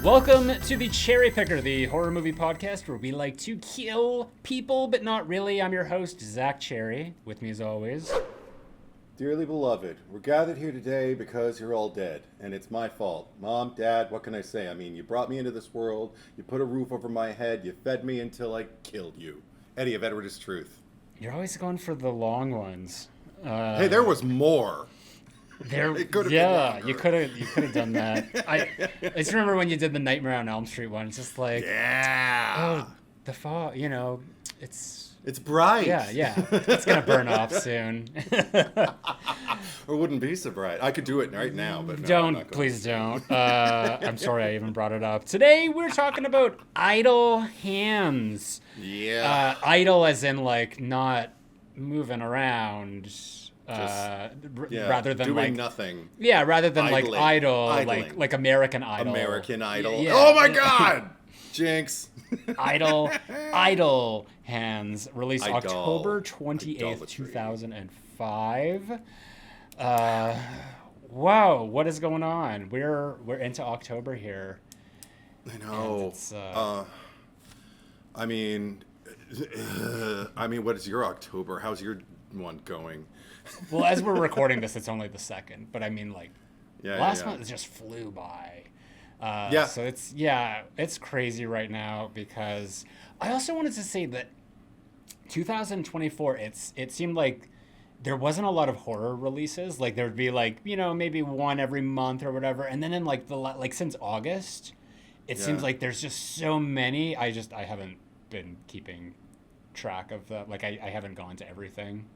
Welcome to the Cherry Picker, the horror movie podcast where we like to kill people, but not really. I'm your host, Zack Cherry. With me as always. Dearly beloved, we're gathered here today because you're all dead, and it's my fault. Mom, Dad, what can I say? I mean, you brought me into this world, you put a roof over my head, you fed me until I killed you. Eddie of Edward's Truth. You're always going for the long ones. Hey, there was more. It could have been you could have done that. I just remember when you did the Nightmare on Elm Street one. It's just like, oh, the fall. You know, it's bright. Yeah, it's gonna burn off soon. Or wouldn't be so bright. I could do it right now, but no, please don't. I'm sorry I even brought it up. Today we're talking about idle hands. Yeah. Idle as in like not moving around. Rather than doing like nothing. Yeah, rather than idling. like idling. like American Idol. American Idol. Yeah. Oh my God! Jinx. Idle Hands, released Idol. October 28th, 2005. Wow, what is going on? We're into October here. I know. I mean, what is your October? How's your one going? Well, as we're recording this, it's only the 2nd, but I mean, like, last month just flew by. So it's crazy right now because I also wanted to say that 2024, it seemed like there wasn't a lot of horror releases. Like there'd be like, maybe one every month or whatever. And then in like since August, it seems like there's just so many. I haven't been keeping track of that. Like I haven't gone to everything.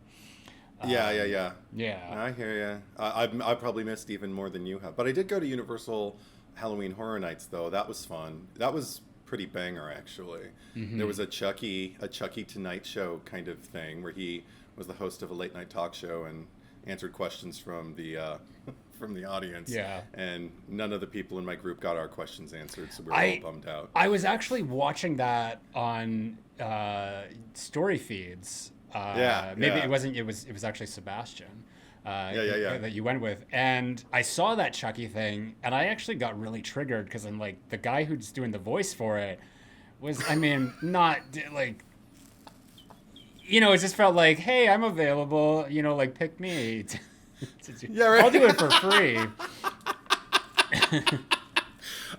Yeah. I hear you. I probably missed even more than you have. But I did go to Universal Halloween Horror Nights, though. That was fun. That was pretty banger, actually. Mm-hmm. There was a Chucky Tonight Show kind of thing where he was the host of a late night talk show and answered questions from the from the audience. Yeah. And none of the people in my group got our questions answered, so we were all bummed out. I was actually watching that on story feeds. It wasn't. It was actually Sebastian. That you went with, and I saw that Chucky thing, and I actually got really triggered because I'm like, the guy who's doing the voice for it was, not like, it just felt like, hey, I'm available, like pick me. I'll do it for free.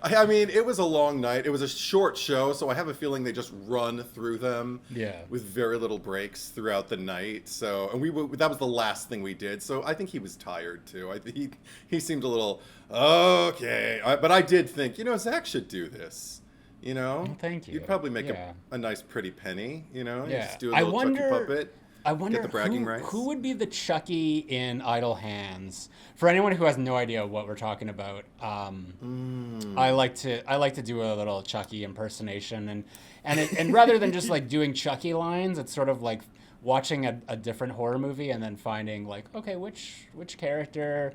It was a long night. It was a short show, so I have a feeling they just run through them with very little breaks throughout the night. So, and that was the last thing we did. So I think he was tired too. I think he seemed a little okay. But I did think, Zach should do this. Well, thank you. You'd probably make a nice pretty penny. You just do a I little wonder, Chucky puppet. I wonder get the bragging rights. Who would be the Chucky in Idle Hands? For anyone who has no idea what we're talking about, I like to do a little Chucky impersonation, and rather than just like doing Chucky lines, it's sort of like watching a different horror movie and then finding like, okay, which character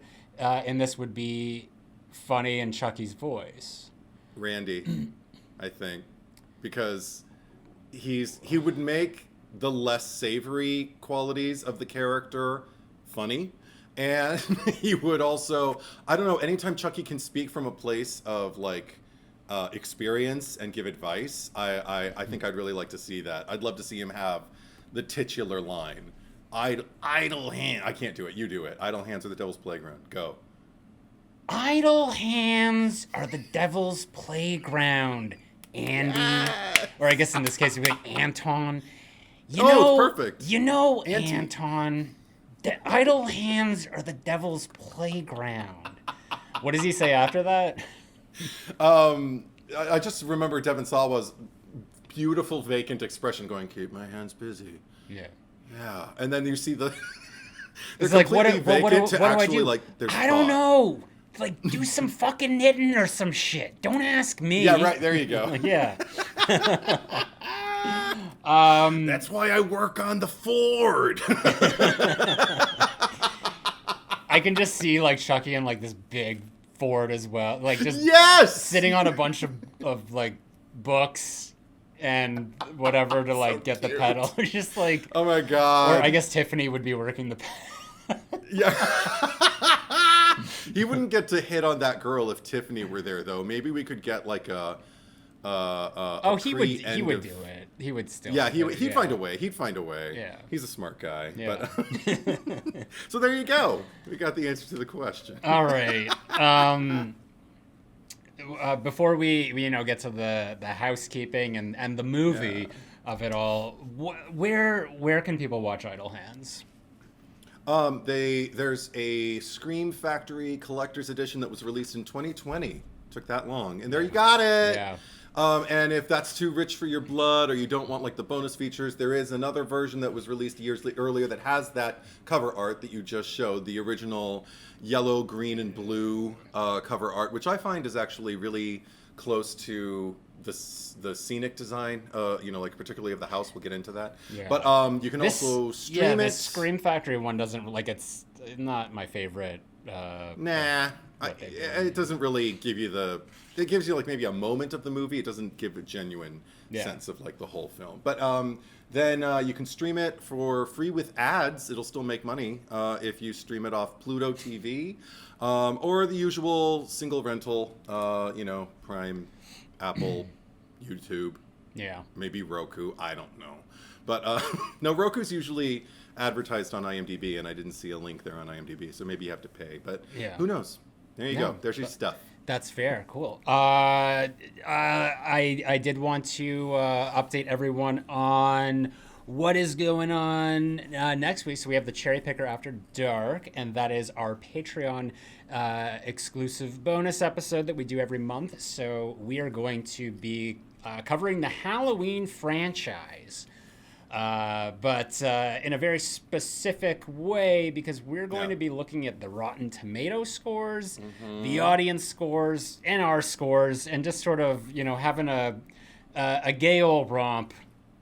in this would be funny in Chucky's voice? Randy, I think, because he would make the less savory qualities of the character funny, and he would also, I don't know, anytime Chucky can speak from a place of like experience and give advice, I think I'd really like to see that. I'd love to see him have the titular line, idle hand. I can't do it, you do it. Idle hands are the devil's playground. Go. Idle hands are the devil's playground, Andy. Or I guess in this case it would be Anton. It's perfect. Anton, the idle hands are the devil's playground. What does he say after that? I just remember Devon Sawa's beautiful vacant expression going, keep my hands busy. Yeah. Yeah. And then you see it's like, what do I do? Like, I don't know. Like, do some fucking knitting or some shit. Don't ask me. Yeah, right. There you go. Yeah. That's why I work on the Ford. I can just see like Chucky in like this big Ford as well, like just sitting on a bunch of like books and whatever to like get the pedal. Just like, oh my God. Or I guess Tiffany would be working the pedal. Yeah. He wouldn't get to hit on that girl if Tiffany were there, though. Maybe we could get like a he would do it. He would still. Yeah, he'd find a way. He'd find a way. Yeah, he's a smart guy. Yeah. But so there you go. We got the answer to the question. All right. Before we get to the housekeeping and the movie of it all, where can people watch Idle Hands? There's a Scream Factory Collector's Edition that was released in 2020. Took that long, and there you got it. Yeah. And if that's too rich for your blood, or you don't want like the bonus features, there is another version that was released years earlier that has that cover art that you just showed, the original yellow, green, and blue cover art, which I find is actually really close to the scenic design, like particularly of the house. We'll get into that. Yeah. But you can also stream it. The Scream Factory one doesn't it's not my favorite. It doesn't really give you it gives you like maybe a moment of the movie. It doesn't give a genuine sense of like the whole film. But then you can stream it for free with ads. It'll still make money if you stream it off Pluto TV or the usual single rental, Prime, Apple, YouTube. Yeah. Maybe Roku. I don't know. But no, Roku's usually advertised on IMDb, and I didn't see a link there on IMDb, so maybe you have to pay. But who knows? There you go. There's your stuff. That's fair. Cool. I did want to update everyone on what is going on next week. So we have the Cherry Picker After Dark, and that is our Patreon exclusive bonus episode that we do every month. So we are going to be covering the Halloween franchise. But in a very specific way, because we're going to be looking at the Rotten Tomato scores, the audience scores, and our scores, and just sort of, having a gay old romp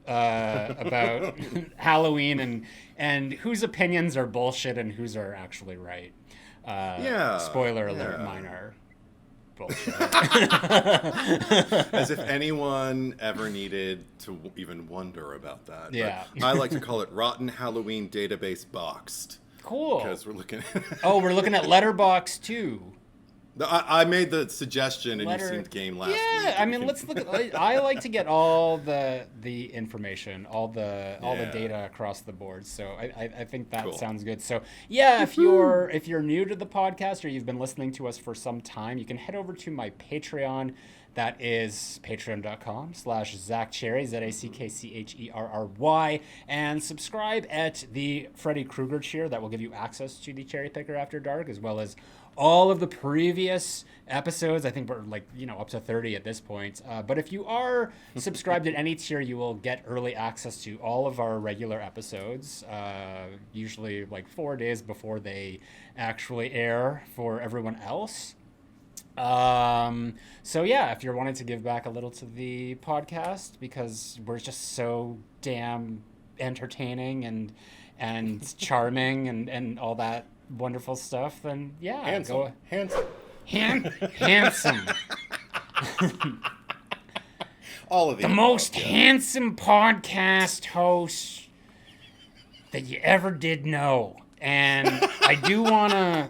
about Halloween and whose opinions are bullshit and whose are actually right. Spoiler alert, mine are bullshit. As if anyone ever needed to even wonder about that. Yeah. But I like to call it Rotten Halloween Database Boxed. Cool. Because we're looking we're looking at Letterboxd too. I made the suggestion and you seemed game last week. Yeah, I mean, let's look at. I like to get all the information, all the data across the board. So I think that sounds good. So yeah, if you're new to the podcast or you've been listening to us for some time, you can head over to my Patreon. That is patreon.com/ZackCherry, ZackCherry, and subscribe at the Freddy Krueger tier. That will give you access to the Cherry Picker After Dark, as well as all of the previous episodes. I think we're up to 30 at this point. But if you are subscribed at any tier, you will get early access to all of our regular episodes, usually like 4 days before they actually air for everyone else. So yeah, if you're wanting to give back a little to the podcast because we're just so damn entertaining and charming and all that wonderful stuff, then handsome. Handsome. All of the most handsome podcast host that you ever did know. And I do wanna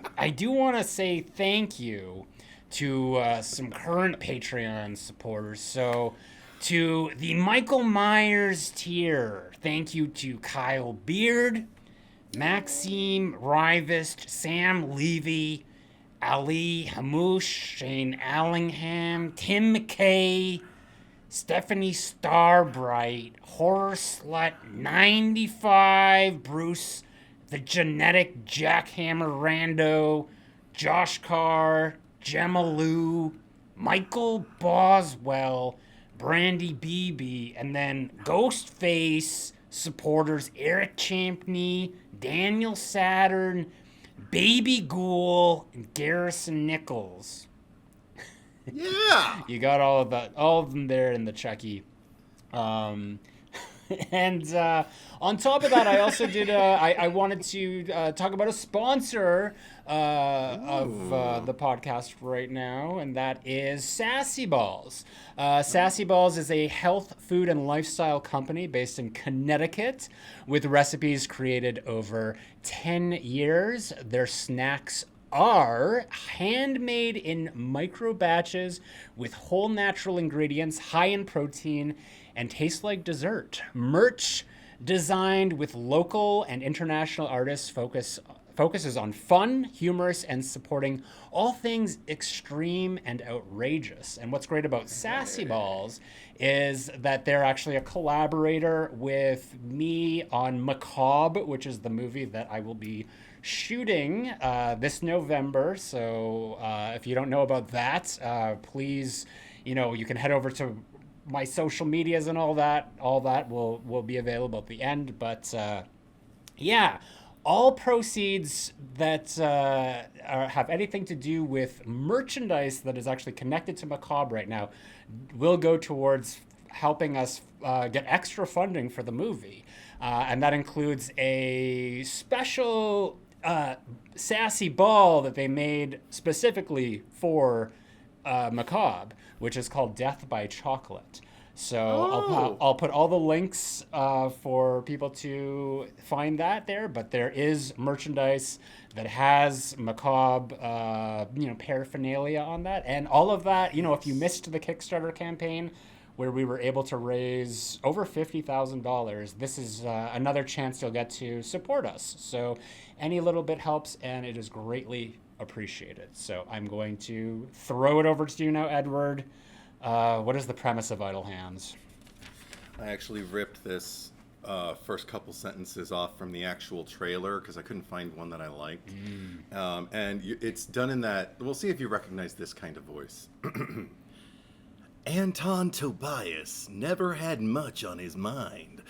say thank you to some current Patreon supporters. So to the Michael Myers tier, thank you to Kyle Beard, Maxime Rivest, Sam Levy, Ali Hamouche, Shane Allingham, Tim McKay, Stephanie Starbright, Horror Slut 95, Bruce the Genetic Jackhammer Rando, Josh Carr, Gemma Lou, Michael Boswell, Brandy Beebe, and then Ghostface supporters Eric Champney, Daniel Saturn, Baby Ghoul, and Garrison Nichols. Yeah. You got all of them there in the Chucky. And on top of that, I also did. I wanted to talk about a sponsor of the podcast right now, and that is Sassy Balls. Sassy Balls is a health, food, and lifestyle company based in Connecticut with recipes created over 10 years. Their snacks are handmade in micro batches with whole natural ingredients, high in protein, and taste like dessert. Merch designed with local and international artists focuses on fun, humorous, and supporting all things extreme and outrageous. And what's great about Sassy Balls is that they're actually a collaborator with me on Macabre, which is the movie that I will be shooting this November. So if you don't know about that, please, you can head over to my social medias and all that will be available at the end. But yeah, all proceeds that have anything to do with merchandise that is actually connected to Macabre right now will go towards helping us get extra funding for the movie. And that includes a special sassy ball that they made specifically for Macabre, which is called Death by Chocolate. So I'll put all the links for people to find that there, but there is merchandise that has Macabre, paraphernalia on that, and all of that. If you missed the Kickstarter campaign, where we were able to raise over $50,000, this is another chance you'll get to support us. So any little bit helps, and it is greatly appreciated. So I'm going to throw it over to you now, Edward. What is the premise of Idle Hands? I actually ripped this first couple sentences off from the actual trailer because I couldn't find one that I liked. And it's done in that, we'll see if you recognize this kind of voice. Anton Tobias never had much on his mind,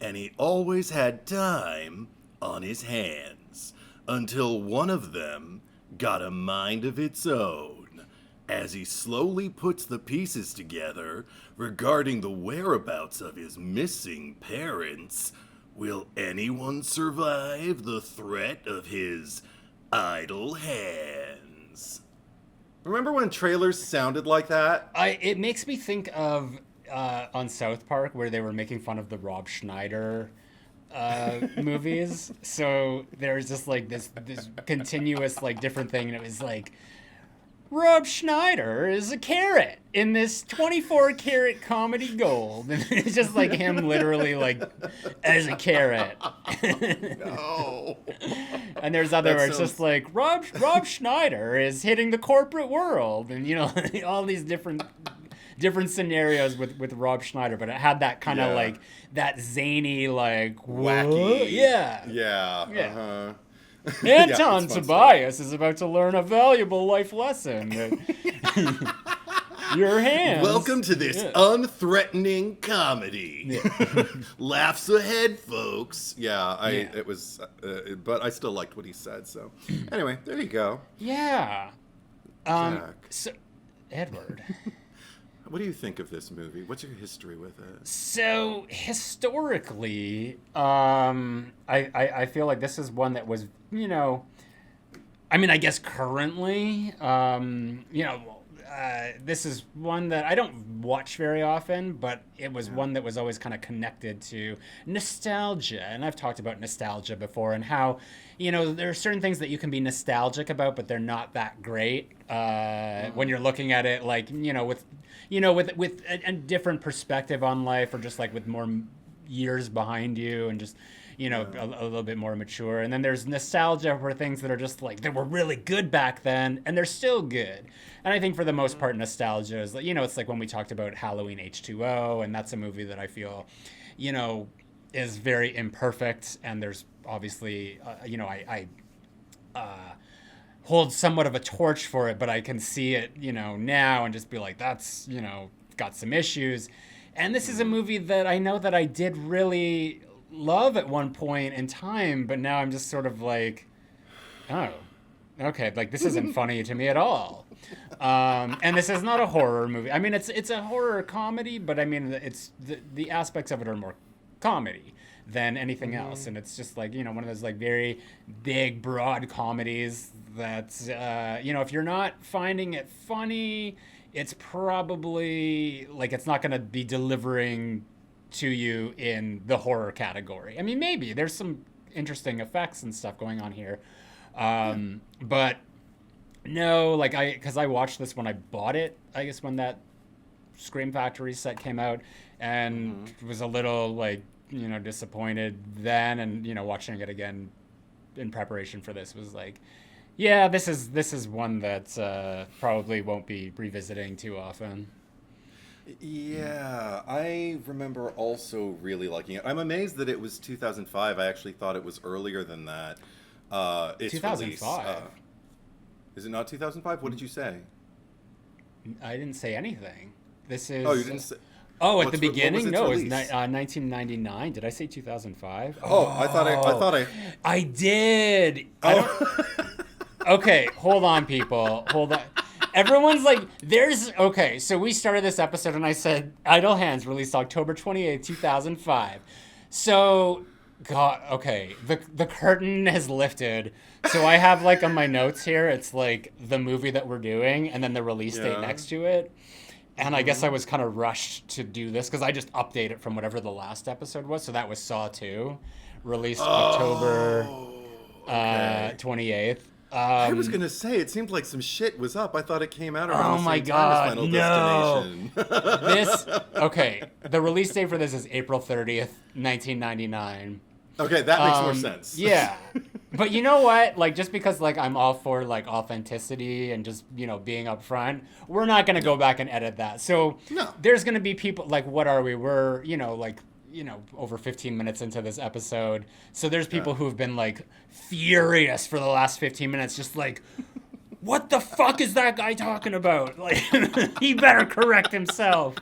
and he always had time on his hands, until one of them got a mind of its own. As he slowly puts the pieces together regarding the whereabouts of his missing parents, will anyone survive the threat of his idle hands? Remember when trailers sounded like that? It makes me think of on South Park where they were making fun of the Rob Schneider movies. So there's just like this continuous like different thing, and it was like, Rob Schneider is a carrot in this 24 karat comedy gold. And it's just like him literally like as a carrot. No. And there's other where it's just like Rob Schneider is hitting the corporate world, and all these different scenarios with Rob Schneider, but it had that kind of like that zany like wacky. Yeah. Uh-huh. Anton Tobias is about to learn a valuable life lesson. Your hands. Welcome to this unthreatening comedy. Laughs ahead, folks. It was, but I still liked what he said. So, anyway, there you go. Yeah. Zack. So, Edward. What do you think of this movie? What's your history with it? So historically, I feel like this is one that was, I guess currently, this is one that I don't watch very often, but it was one that was always kind of connected to nostalgia. And I've talked about nostalgia before and how, there are certain things that you can be nostalgic about, but they're not that great when you're looking at it like, with a different perspective on life, or just like with more years behind you and just, a little bit more mature. And then there's nostalgia for things that are just like, they were really good back then and they're still good. And I think for the most part, nostalgia is, it's like when we talked about Halloween H2O, and that's a movie that I feel, is very imperfect. And there's obviously, I hold somewhat of a torch for it, but I can see it, now and just be like, that's, got some issues. And this is a movie that I know that I did really love at one point in time, but now I'm just sort of like, oh, okay, like this isn't funny to me at all. And this is not a horror movie. I mean, it's a horror comedy, but I mean, it's the aspects of it are more comedy than anything else. And it's just like, one of those like very big, broad comedies that, if you're not finding it funny, it's probably like it's not going to be delivering to you in the horror category. I mean, maybe there's some interesting effects and stuff going on here. But No, like because I watched this when I bought it, I guess when that Scream Factory set came out, and was a little like, disappointed then, and watching it again in preparation for this was like, yeah, this is one that probably won't be revisiting too often. Yeah, I remember also really liking it. I'm amazed that it was 2005. I actually thought it was earlier than that. Its 2005. Release. Is it not 2005? What did you say? I didn't say anything. This is. Oh, you didn't say. Oh, at the beginning? No, it was 1999. Did I say 2005? Oh, I thought I. I did. Oh. Okay, hold on, people. Hold on. Everyone's like, okay, so we started this episode and I said Idle Hands released October 28th, 2005. So, God, okay, the curtain has lifted. So I have like on my notes here, it's like the movie that we're doing and then the release date next to it. And I guess I was kind of rushed to do this because I just updated it from whatever the last episode was. So that was Saw 2, released October 28th. I was gonna say it seemed like some shit was up. I thought it came out around the same time as Final Destination. Okay, the release date for this is April 30th, 1999. Okay, that makes more sense. Yeah, but you know what? Like, just because like I'm all for like authenticity and just being upfront, we're not gonna go back and edit that. So there's gonna be people like, what are we? We're over 15 minutes into this episode. So there's people who've been like furious for the last 15 minutes, just like, what the fuck is that guy talking about? Like, he better correct himself.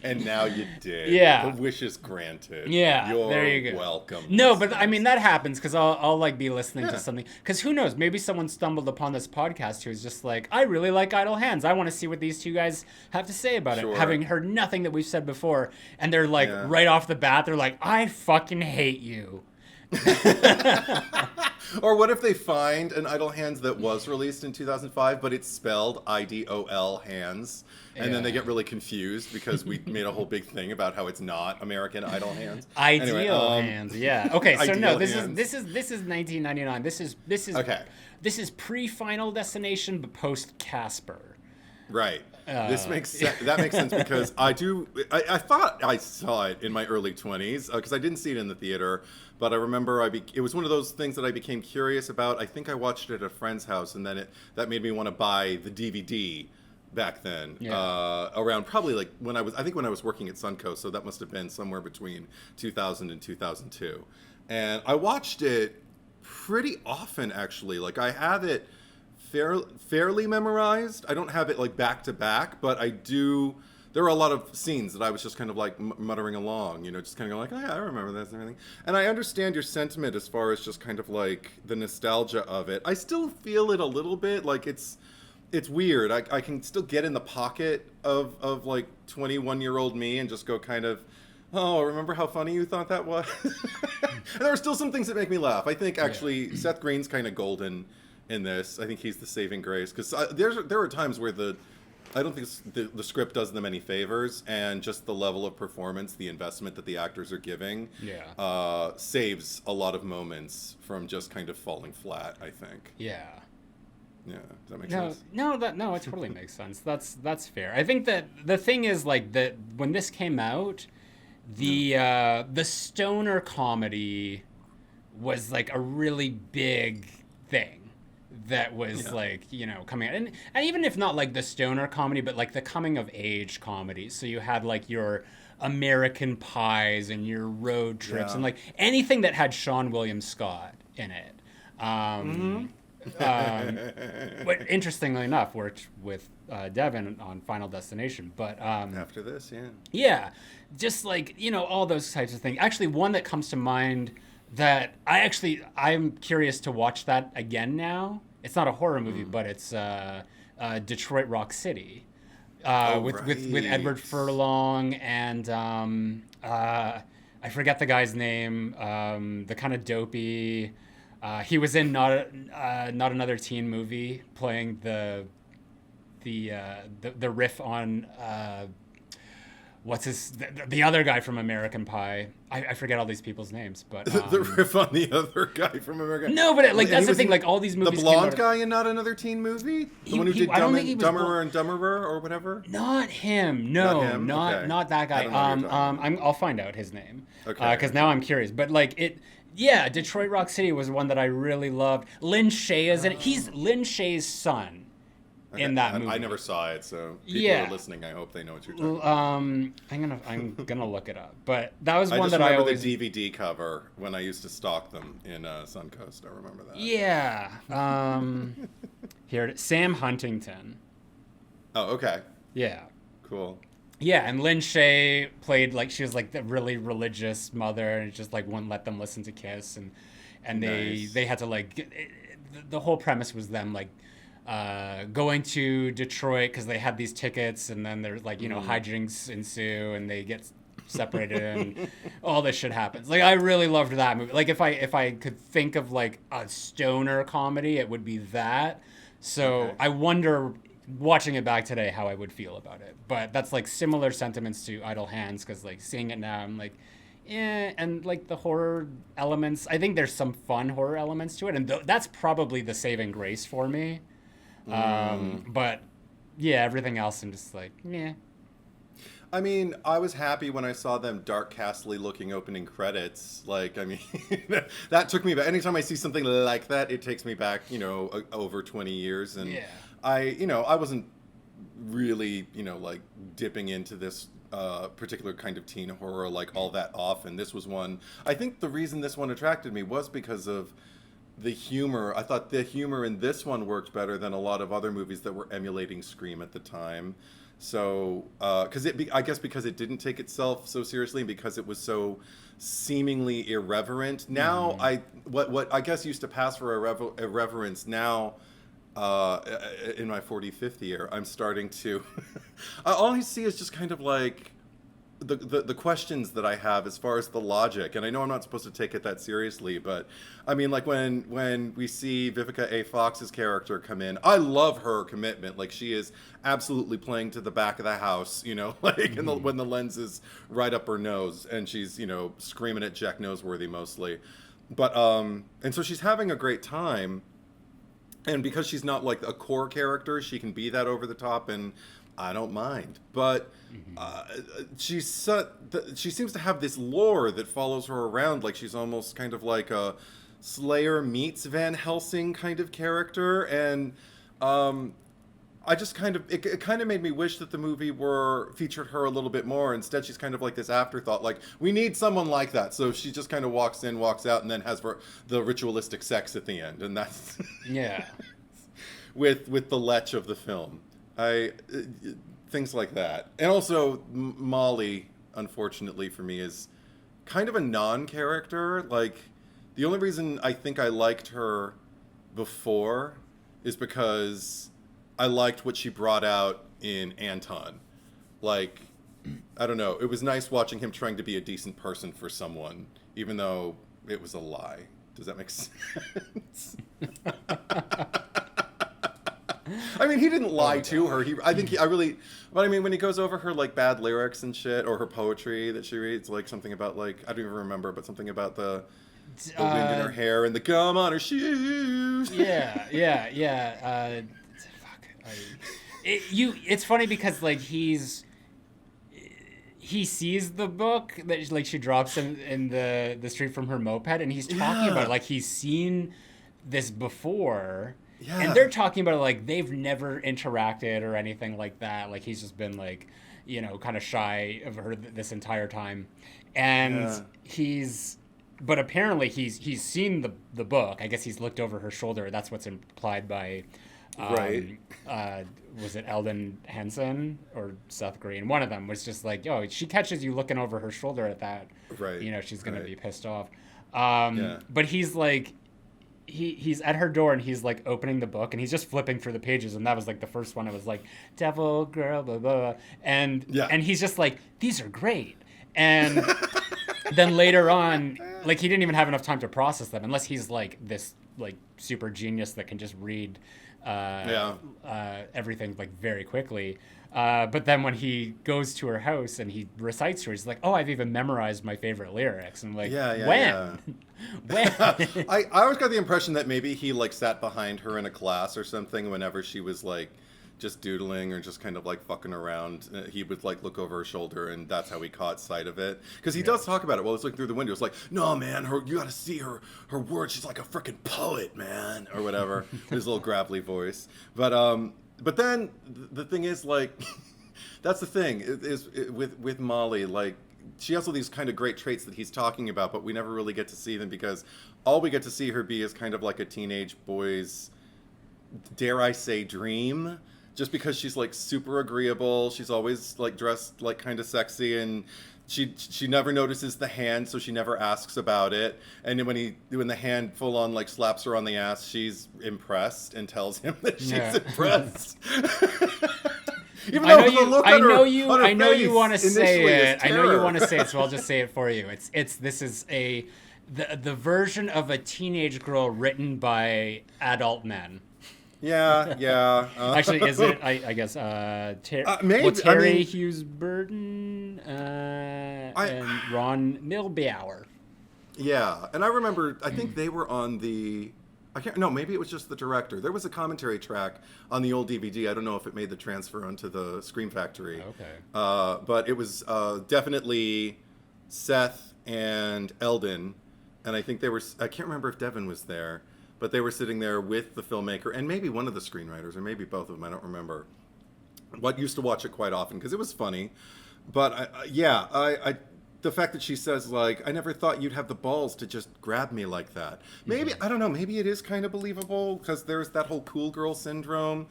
And now you did. Yeah. The wish is granted. Yeah. You're there you go. welcome. No, but I mean, that happens because I'll like be listening to something. Because who knows? Maybe someone stumbled upon this podcast who's just like, I really like Idle Hands. I want to see what these two guys have to say about it. Having heard nothing that we've said before. And they're like, right off the bat, they're like, I fucking hate you. Or what if they find an Idle Hands that was released in 2005, but it's spelled IDOL Hands, and then they get really confused because we made a whole big thing about how it's not American Idle Hands. Ideal Hands, yeah. Okay, so no, this is 1999. This is pre-Final Destination, but post Casper. Right. This makes sense. That makes sense because I thought I saw it in my early 20s because I didn't see it in the theater, but I remember it was one of those things that I became curious about. I think I watched it at a friend's house, and then that made me want to buy the DVD back then. Around probably like when I was working at Suncoast, so that must have been somewhere between 2000 and 2002. And I watched it pretty often, actually. Like I have it fairly memorized. I don't have it like back to back, but I do. There were a lot of scenes that I was just kind of like muttering along, just kind of going like, oh yeah, I remember this and everything. And I understand your sentiment as far as just kind of like the nostalgia of it. I still feel it a little bit. Like it's weird. I can still get in the pocket of like 21-year-old me and just go kind of, oh, remember how funny you thought that was? And there are still some things that make me laugh. I think actually Seth Green's kind of golden in this. I think he's the saving grace because there are times where I don't think the script does them any favors, and just the level of performance, the investment that the actors are giving, saves a lot of moments from just kind of falling flat, I think. Yeah. Yeah. Does that make sense? No, it totally makes sense. That's fair. I think that the thing is like that when this came out, the stoner comedy was like a really big thing. That was like, coming out. And even if not like the stoner comedy, but like the coming of age comedy. So you had like your American Pies and your road trips and like anything that had Sean William Scott in it. But interestingly enough, worked with Devon on Final Destination. But after this, just like, all those types of things. Actually, one that comes to mind that I'm curious to watch that again now. It's not a horror movie, but it's Detroit Rock City with Edward Furlong and I forget the guy's name. The kind of dopey. He was in not another teen movie playing the riff on what's the other guy from American Pie. I forget all these people's names, but the riff on the other guy from American. No, but like that's the thing. Like all these movies. The blonde guy in Not Another Teen Movie. The one who did Dumberer and Dumberer or whatever. Not him. No, not him? not that guy. I'll find out his name. Okay. Because now I'm curious. But like it. Yeah, Detroit Rock City was one that I really loved. Lin Shaye is in it. He's Lin Shaye's son. Okay. In that movie. I never saw it, so people who are listening, I hope they know what you're talking about. I'm gonna look it up, but that was one that I always. remember the DVD cover when I used to stalk them in Suncoast. I remember that. Yeah. Here it is. Sam Huntington. Oh, okay. Yeah. Cool. Yeah, and Lin Shaye played like she was like the really religious mother, and just like wouldn't let them listen to Kiss, and they had to like the whole premise was them like. Going to Detroit because they had these tickets, and then there's like hijinks ensue, and they get separated, and all this shit happens. Like I really loved that movie. Like if I could think of like a stoner comedy, it would be that. So okay. I wonder, watching it back today, how I would feel about it. But that's like similar sentiments to Idle Hands, because like seeing it now, I'm like. Yeah, and like the horror elements, I think there's some fun horror elements to it, and that's probably the saving grace for me. But yeah, everything else I'm just like, yeah. I mean, I was happy when I saw them dark castly looking opening credits. Like, I mean, that took me back. Anytime I see something like that, it takes me back, over 20 years. And yeah. I wasn't really, like dipping into this particular kind of teen horror like all that often. This was one. I think the reason this one attracted me was because of the humor. I thought the humor in this one worked better than a lot of other movies that were emulating Scream at the time. So, I guess because it didn't take itself so seriously, and because it was so seemingly irreverent. Now, what I guess used to pass for irreverence now, in my 45th year, I'm starting to. All I see is just kind of like. The questions that I have as far as the logic, and I know I'm not supposed to take it that seriously, but I mean, like when we see Vivica A. Fox's character come in, I love her commitment. Like she is absolutely playing to the back of the house, like when the lens is right up her nose, and she's screaming at Jack Noseworthy mostly, but and so she's having a great time, and because she's not like a core character, she can be that over the top, and I don't mind, but she seems to have this lore that follows her around, like she's almost kind of like a Slayer meets Van Helsing kind of character, and I just it kind of made me wish that the movie featured her a little bit more. Instead, she's kind of like this afterthought, like we need someone like that. So she just kind of walks in, walks out, and then has the ritualistic sex at the end, and that's yeah, with the lech of the film. Things like that. And also Molly, unfortunately for me, is kind of a non-character. Like the only reason I think I liked her before is because I liked what she brought out in Anton. Like, I don't know, it was nice watching him trying to be a decent person for someone, even though it was a lie. Does that make sense? I mean, he didn't lie to her. But I mean, when he goes over her like bad lyrics and shit, or her poetry that she reads, like something about like I don't even remember, but something about the wind in her hair and the gum on her shoes. Yeah. It's funny because like he sees the book that like she drops in the street from her moped, and he's talking about it, like he's seen this before. Yeah. And they're talking about it like they've never interacted or anything like that. Like he's just been like, kind of shy of her this entire time. And but apparently he's seen the book. I guess he's looked over her shoulder. That's what's implied by, was it Eldon Henson or Seth Green? One of them was just like, she catches you looking over her shoulder at that. Right. She's going to be pissed off. But he's like, he's at her door, and he's like opening the book, and he's just flipping through the pages, and that was like the first one. It was like devil girl, blah blah, and he's just like, these are great, and then later on, like he didn't even have enough time to process them, unless he's like this like super genius that can just read everything like very quickly. But then when he goes to her house and he recites to her, he's like, "Oh, I've even memorized my favorite lyrics." And I'm like, when? When? I always got the impression that maybe he like sat behind her in a class or something whenever she was like just doodling or just kind of like fucking around. He would like look over her shoulder, and that's how he caught sight of it. Because he does talk about it while he's looking through the window. It's like, no, man, you got to see her words. She's like a freaking poet, man, or whatever. His little gravelly voice. But then the thing is, like, that's the thing with Molly. Like, she has all these kind of great traits that he's talking about, but we never really get to see them because all we get to see her be is kind of like a teenage boy's, dare I say, dream. Just because she's like super agreeable, she's always like dressed like kind of sexy, and she never notices the hand, so she never asks about it. And then when the hand full on like slaps her on the ass, she's impressed and tells him that she's impressed. Even though I know you want to say it. I know you want to say it, so I'll just say it for you. This is the version of a teenage girl written by adult men. Yeah. Actually, is it? I guess maybe Terry Hughes Burton and Ron Milbauer. Yeah, and I remember. I think they were on the. I can't. No, maybe it was just the director. There was a commentary track on the old DVD. I don't know if it made the transfer onto the Scream Factory. Okay. But it was definitely Seth and Eldon, and I think they were. I can't remember if Devon was there. But they were sitting there with the filmmaker and maybe one of the screenwriters, or maybe both of them. I don't remember. But used to watch it quite often because it was funny. But the fact that she says like, "I never thought you'd have the balls to just grab me like that." Maybe I don't know. Maybe it is kind of believable because there's that whole cool girl syndrome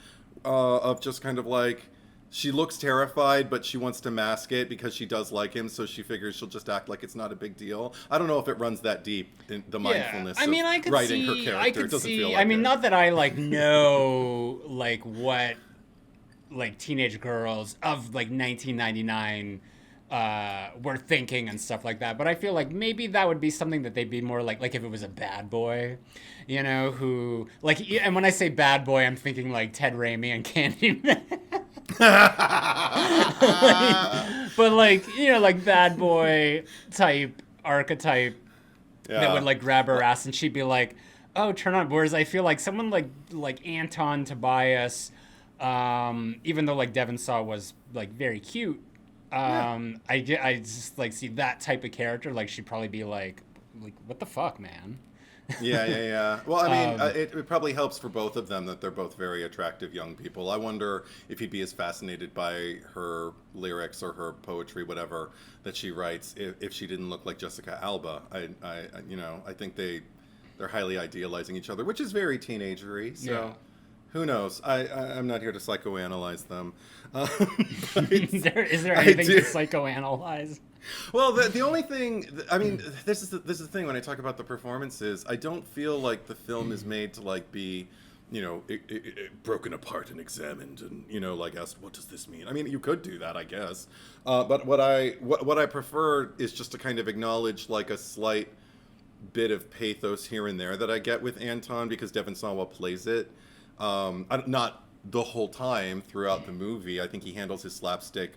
of just kind of like. She looks terrified, but she wants to mask it because she does like him, so she figures she'll just act like it's not a big deal. I don't know if it runs that deep in the mindfulness of writing her character. I could see. I mean, not that I like know like what like teenage girls of like 1999 were thinking and stuff like that, but I feel like maybe that would be something that they'd be more like if it was a bad boy, you know, who like. And when I say bad boy, I'm thinking like Ted Raimi and Candyman. But like, you know, like bad boy type archetype that would like grab her ass and she'd be like, "Oh, turn on." Whereas I feel like someone like Anton Tobias, even though like Devon Sawa was like very cute, I just like see that type of character. Like she'd probably be like what the fuck, man. Yeah. Well, I mean, it probably helps for both of them that they're both very attractive young people. I wonder if he'd be as fascinated by her lyrics or her poetry, whatever, that she writes, if she didn't look like Jessica Alba. I think they're highly idealizing each other, which is very teenagery. So who knows? I'm not here to psychoanalyze them. Is there anything to psychoanalyze? Well, the only thing, I mean, this is the thing when I talk about the performances. I don't feel like the film is made to like be, you know, broken apart and examined and, you know, like asked, what does this mean? I mean, you could do that, I guess. But what I prefer is just to kind of acknowledge like a slight bit of pathos here and there that I get with Anton because Devon Sawa plays it. Not the whole time throughout the movie. I think he handles his slapstick.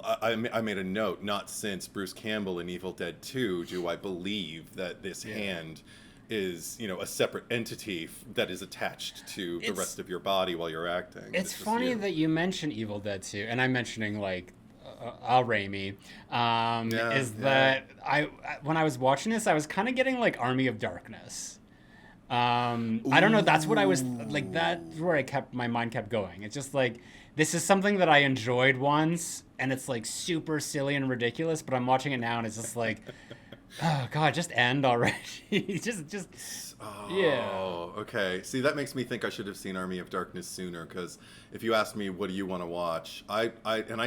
I made a note, not since Bruce Campbell in Evil Dead 2 do I believe that this hand is, you know, a separate entity that is attached to the rest of your body while you're acting. It's funny that you mention Evil Dead 2, and I'm mentioning like Al Raimi. That when I was watching this, I was kind of getting like Army of Darkness. I don't know. That's what I was like. That's where my mind kept going. It's just like, this is something that I enjoyed once, and it's like super silly and ridiculous. But I'm watching it now, and it's just like, oh god, just end already. just. Oh, okay. See, that makes me think I should have seen Army of Darkness sooner. Because if you asked me, what do you want to watch? I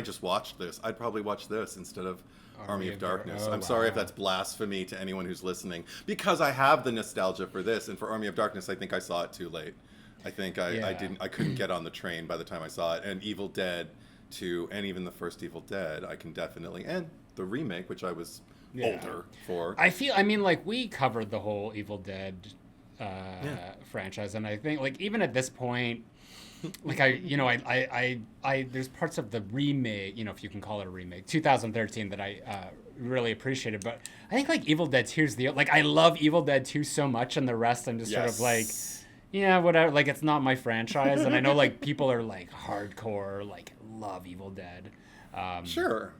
just watched this. I'd probably watch this instead of Army of Darkness. I'm sorry if that's blasphemy to anyone who's listening, because I have the nostalgia for this, and for Army of Darkness, I think I saw it too late. I think I couldn't get on the train by the time I saw it. And Evil Dead 2, and even the first Evil Dead, I can definitely, and the remake, which I was older for. I mean, like, we covered the whole Evil Dead franchise, and I think, like, even at this point, like, I there's parts of the remake, you know, if you can call it a remake, 2013, that I really appreciated, but I think, like, Evil Dead 2 is like, I love Evil Dead 2 so much, and the rest I'm just sort of like, yeah, whatever, like, it's not my franchise, and I know, like, people are, like, hardcore, like, love Evil Dead. Sure.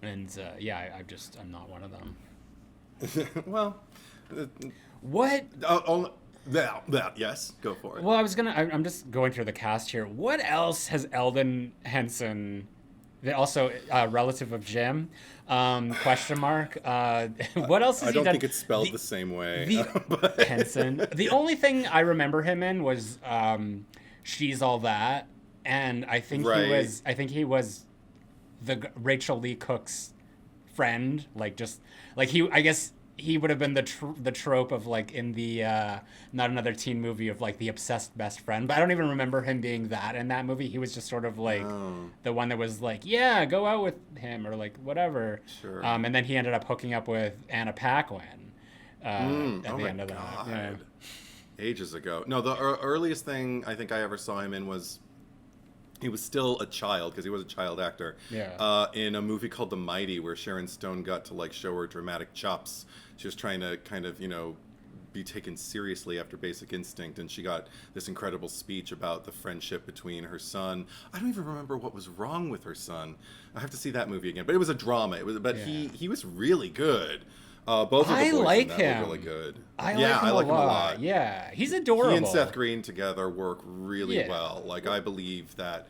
And, I'm not one of them. Well. What? Yes, go for it. Well, I'm just going through the cast here. What else has Eldon Henson, also a relative of Jim, question mark, what else has he done? I don't think it's spelled the same way. Henson. The only thing I remember him in was She's All That, and I think he was the Rachel Lee Cook's friend, like, just like I guess he would have been the trope of, like, in the Not Another Teen Movie of, like, the obsessed best friend, but I don't even remember him being that in that movie. He was just sort of like the one that was like, yeah, go out with him, or like whatever. Sure. And then he ended up hooking up with Anna Paquin at the end of that. Yeah. Ages ago. No, the earliest thing I think I ever saw him in was, he was still a child, because he was a child actor. Yeah. In a movie called The Mighty, where Sharon Stone got to, like, show her dramatic chops. She was trying to kind of, you know, be taken seriously after Basic Instinct, and she got this incredible speech about the friendship between her son. I don't even remember what was wrong with her son. I have to see that movie again. But it was a drama. He was really good. Both of the boys in that were really good. I like him a lot. Yeah, he's adorable. He and Seth Green together work really well. Like, I believe that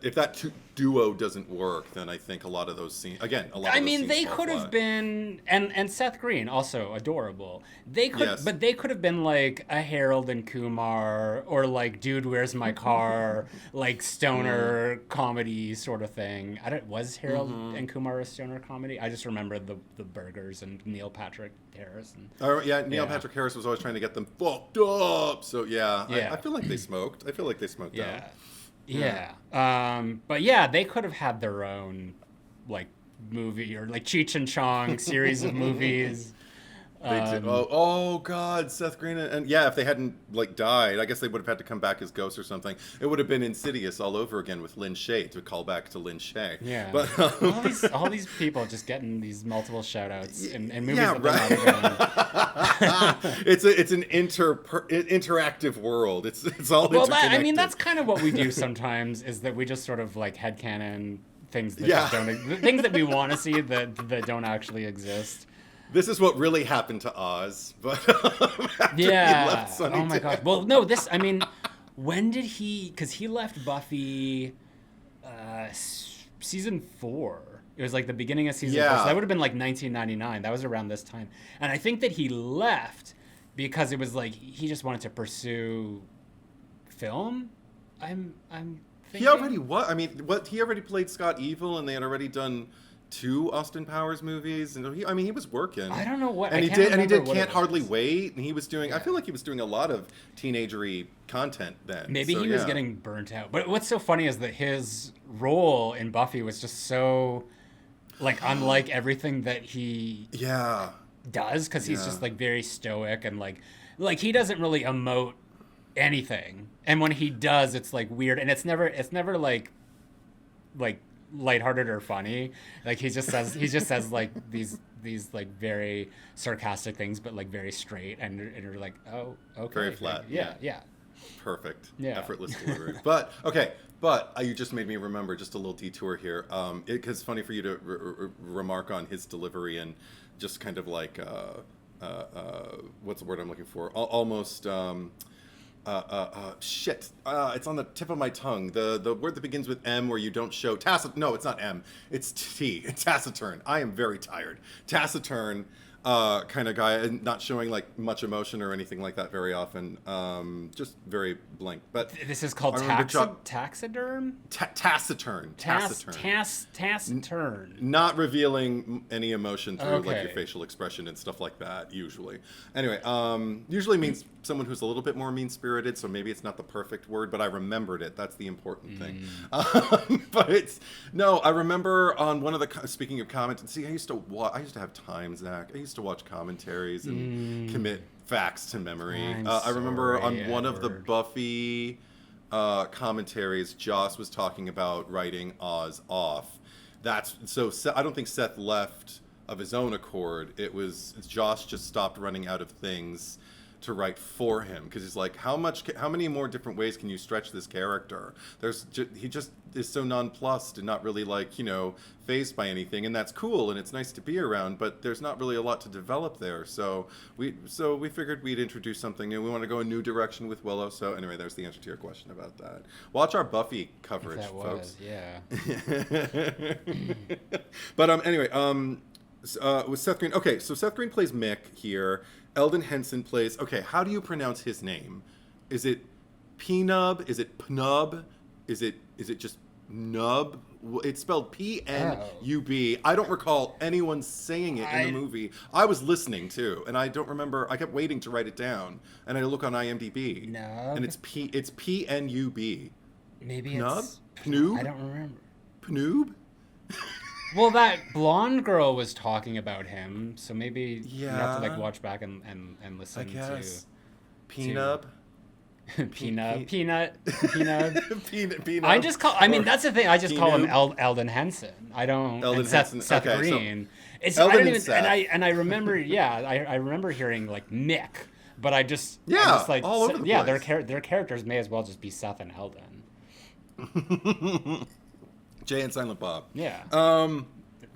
if that duo doesn't work, then I think a lot of those scenes, again, they could have been, and Seth Green, also adorable. They could, but they could have been like a Harold and Kumar, or like Dude, Where's My Car, like stoner comedy sort of thing. Was Harold and Kumar a stoner comedy? I just remember the burgers and Neil Patrick Harris. Neil Patrick Harris was always trying to get them fucked up. So I feel like they smoked. I feel like they smoked out. But yeah, they could have had their own, like, movie, or like Cheech and Chong series of movies. They did. Oh God, Seth Green and if they hadn't, like, died, I guess they would have had to come back as ghosts or something. It would have been Insidious all over again with Lin Shaye, to call back to Lin Shaye. Yeah, but all these people just getting these multiple shout outs in movies that they're not even. It's an interactive world. It's all interconnected. That's kind of what we do sometimes, is that we just sort of, like, headcanon things that just don't, things that we want to see that don't actually exist. This is what really happened to Oz, but after he left Sunnydale. Oh my God. Well, no, when did he, because he left Buffy season 4. It was like the beginning of season 4, so that would have been like 1999. That was around this time. And I think that he left because it was like, he just wanted to pursue film. I'm thinking. He already he already played Scott Evil, and they had already done 2 Austin Powers movies, and he was working. I don't know what. And he did Can't Hardly Wait, and he was doing. I feel like he was doing a lot of teenagery content then. Maybe he was getting burnt out. But what's so funny is that his role in Buffy was just so, like, unlike everything that he does, because he's just, like, very stoic, and like he doesn't really emote anything, and when he does, it's like weird, and it's never like lighthearted or funny. Like, he just says like these like very sarcastic things, but like very straight, and you're like, oh, okay, very flat. Yeah. Perfect. Yeah. Effortless delivery. But okay. But you just made me remember just a little detour here. Because it's funny for you to remark on his delivery, and just kind of like what's the word I'm looking for? Almost. It's on the tip of my tongue. The word that begins with M, where you don't show no, it's not M. It's T. It's taciturn. I am very tired. Taciturn kind of guy, and not showing, like, much emotion or anything like that very often. Just very blank. But this is called taxiderm? Taciturn. Taciturn. Not revealing any emotion through like your facial expression and stuff like that, usually. Anyway, usually means someone who's a little bit more mean-spirited, so maybe it's not the perfect word, but I remembered it. That's the important thing. But no, I remember on one of the, speaking of comments, see, I used to have time, Zach. I used to watch commentaries and commit facts to memory. I remember on one of the Buffy commentaries, Joss was talking about writing Oz off. I don't think Seth left of his own accord. It was Joss just stopped running out of things to write for him, because he's like, how many more different ways can you stretch this character? He just is so nonplussed and not really fazed by anything, and that's cool and it's nice to be around, but there's not really a lot to develop there. So we figured we'd introduce something new. We want to go a new direction with Willow. So anyway, there's the answer to your question about that. Watch our Buffy coverage, folks. Yeah. But anyway, with Seth Green. Okay, so Seth Green plays Mick here. Eldon Henson plays. Okay, how do you pronounce his name? Is it Pnub? Is it Pnub? Is it just Nub? It's spelled P-N-U-B. I don't recall anyone saying it in the movie. I was listening too, and I don't remember. I kept waiting to write it down, and I look on IMDb. Nub? And it's P-N-U-B. Maybe Pnub? it's Pnoob? I don't remember. Pnoob? Well, that blonde girl was talking about him, so maybe you have to watch back and listen to Peanut. Peanut. Peanut. That's the thing. I just call him Eldon Henson. I don't. Eldon Henson. Seth Green. So I don't even. And I remember. Yeah, I remember hearing Mick, but I just. All over the place. Their characters may as well just be Seth and Eldon. Jay and Silent Bob. Yeah.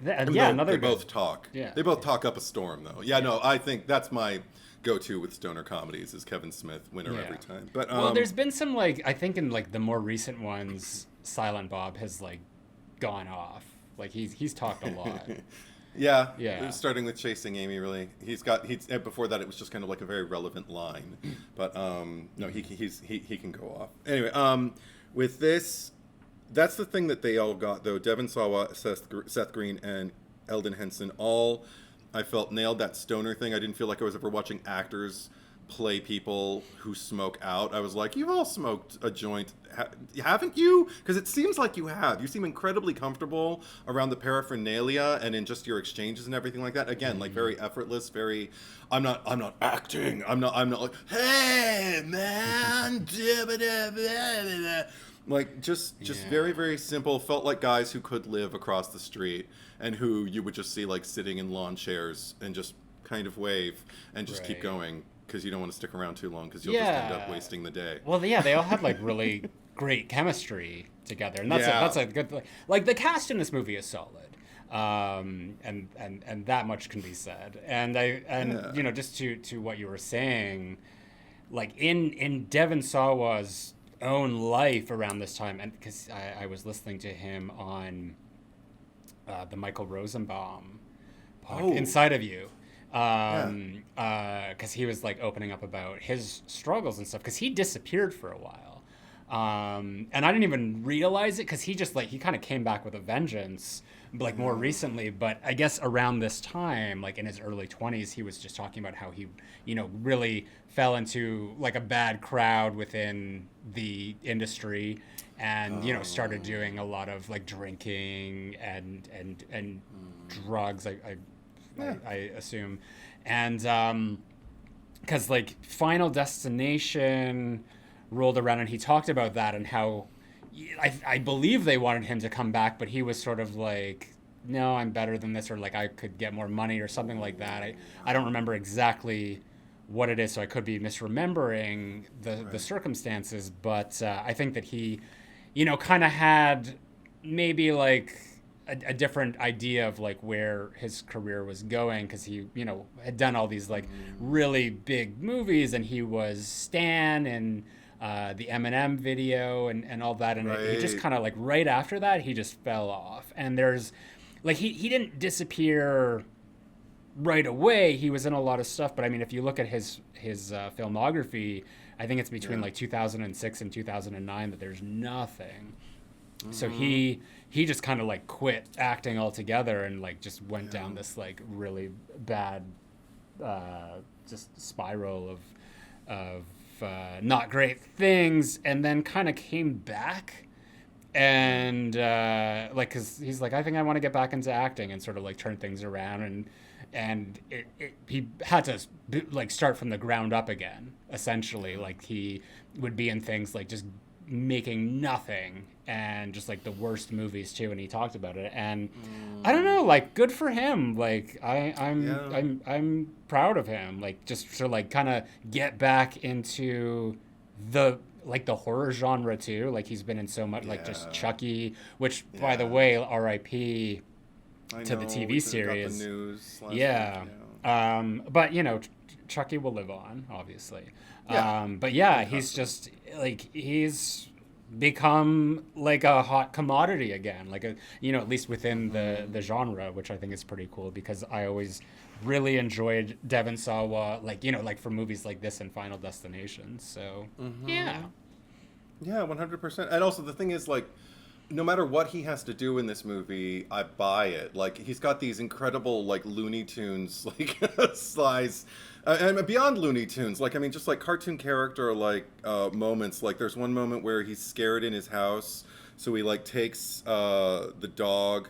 They both talk. Yeah. They both talk up a storm, though. Yeah, no, I think that's my go-to with stoner comedies is Kevin Smith, winner every time. But there's been some I think in the more recent ones, Silent Bob has gone off. He's talked a lot. Yeah. Starting with Chasing Amy, really. Before that, it was just kind of a very relevant line. But no, he can go off. Anyway, with this. That's the thing that they all got, though. Devon Sawa, Seth Green, and Eldon Henson all, I felt, nailed that stoner thing. I didn't feel like I was ever watching actors play people who smoke out. I was like, you've all smoked a joint, haven't you? Because it seems like you have. You seem incredibly comfortable around the paraphernalia and in just your exchanges and everything like that. Again, very effortless, very... I'm not acting. I'm not like, hey, man, just very, very simple. Felt like guys who could live across the street and who you would just see sitting in lawn chairs and just kind of wave and just keep going, because you don't want to stick around too long because you'll just end up wasting the day. Well, yeah, they all had really great chemistry together, and that's a good the cast in this movie is solid, and that much can be said. And just to what you were saying, in Devon Sawa's own life around this time, and because I was listening to him on the Michael Rosenbaum podcast, Inside of You, because he was opening up about his struggles and stuff, because he disappeared for a while, and I didn't even realize it, because he just he kind of came back with a vengeance more recently. But I guess around this time, in his early 20s, he was just talking about how he really fell into a bad crowd within the industry, and started doing a lot of drinking and drugs, I assume, and because Final Destination rolled around, and he talked about that and how I believe they wanted him to come back, but he was sort of no, I'm better than this, or I could get more money or something like that. I don't remember exactly what it is, so I could be misremembering the circumstances, but I think that he, kind of had maybe a different idea of where his career was going, because he had done all these really big movies, and he was Stan and the Eminem video and all that, and he just kind of right after that he just fell off. And there's he didn't disappear right away. He was in a lot of stuff, but I mean, if you look at his filmography, I think it's between 2006 and 2009 that there's nothing. So he just kind of quit acting altogether and just went down this really bad just spiral Not Great Things, and then kind of came back. And like, because he's like, I think I want to get back into acting and sort of like turn things around, and he had to like start from the ground up again, essentially. Like, he would be in things like just making nothing and just like the worst movies too, and he talked about it. And I don't know, like, good for him. Like, I'm proud of him, like, just to like kind of get back into the horror genre too. Like, he's been in so much, like just Chucky, which by the way, R.I.P. to the TV series. Got the news last week, but you know, Chucky will live on, obviously. But he's just like, he's become like a hot commodity again, like a, you know, at least within the genre, which I think is pretty cool, because I always really enjoyed Devon Sawa, like, you know, like for movies like this and Final Destination. So yeah, 100%. And also the thing is, like, no matter what he has to do in this movie, I buy it. Like, he's got these incredible, like, Looney Tunes, like, slides. And beyond Looney Tunes, like, I mean, just, like, cartoon character, like, moments. Like, there's one moment where he's scared in his house, so he, like, takes the dog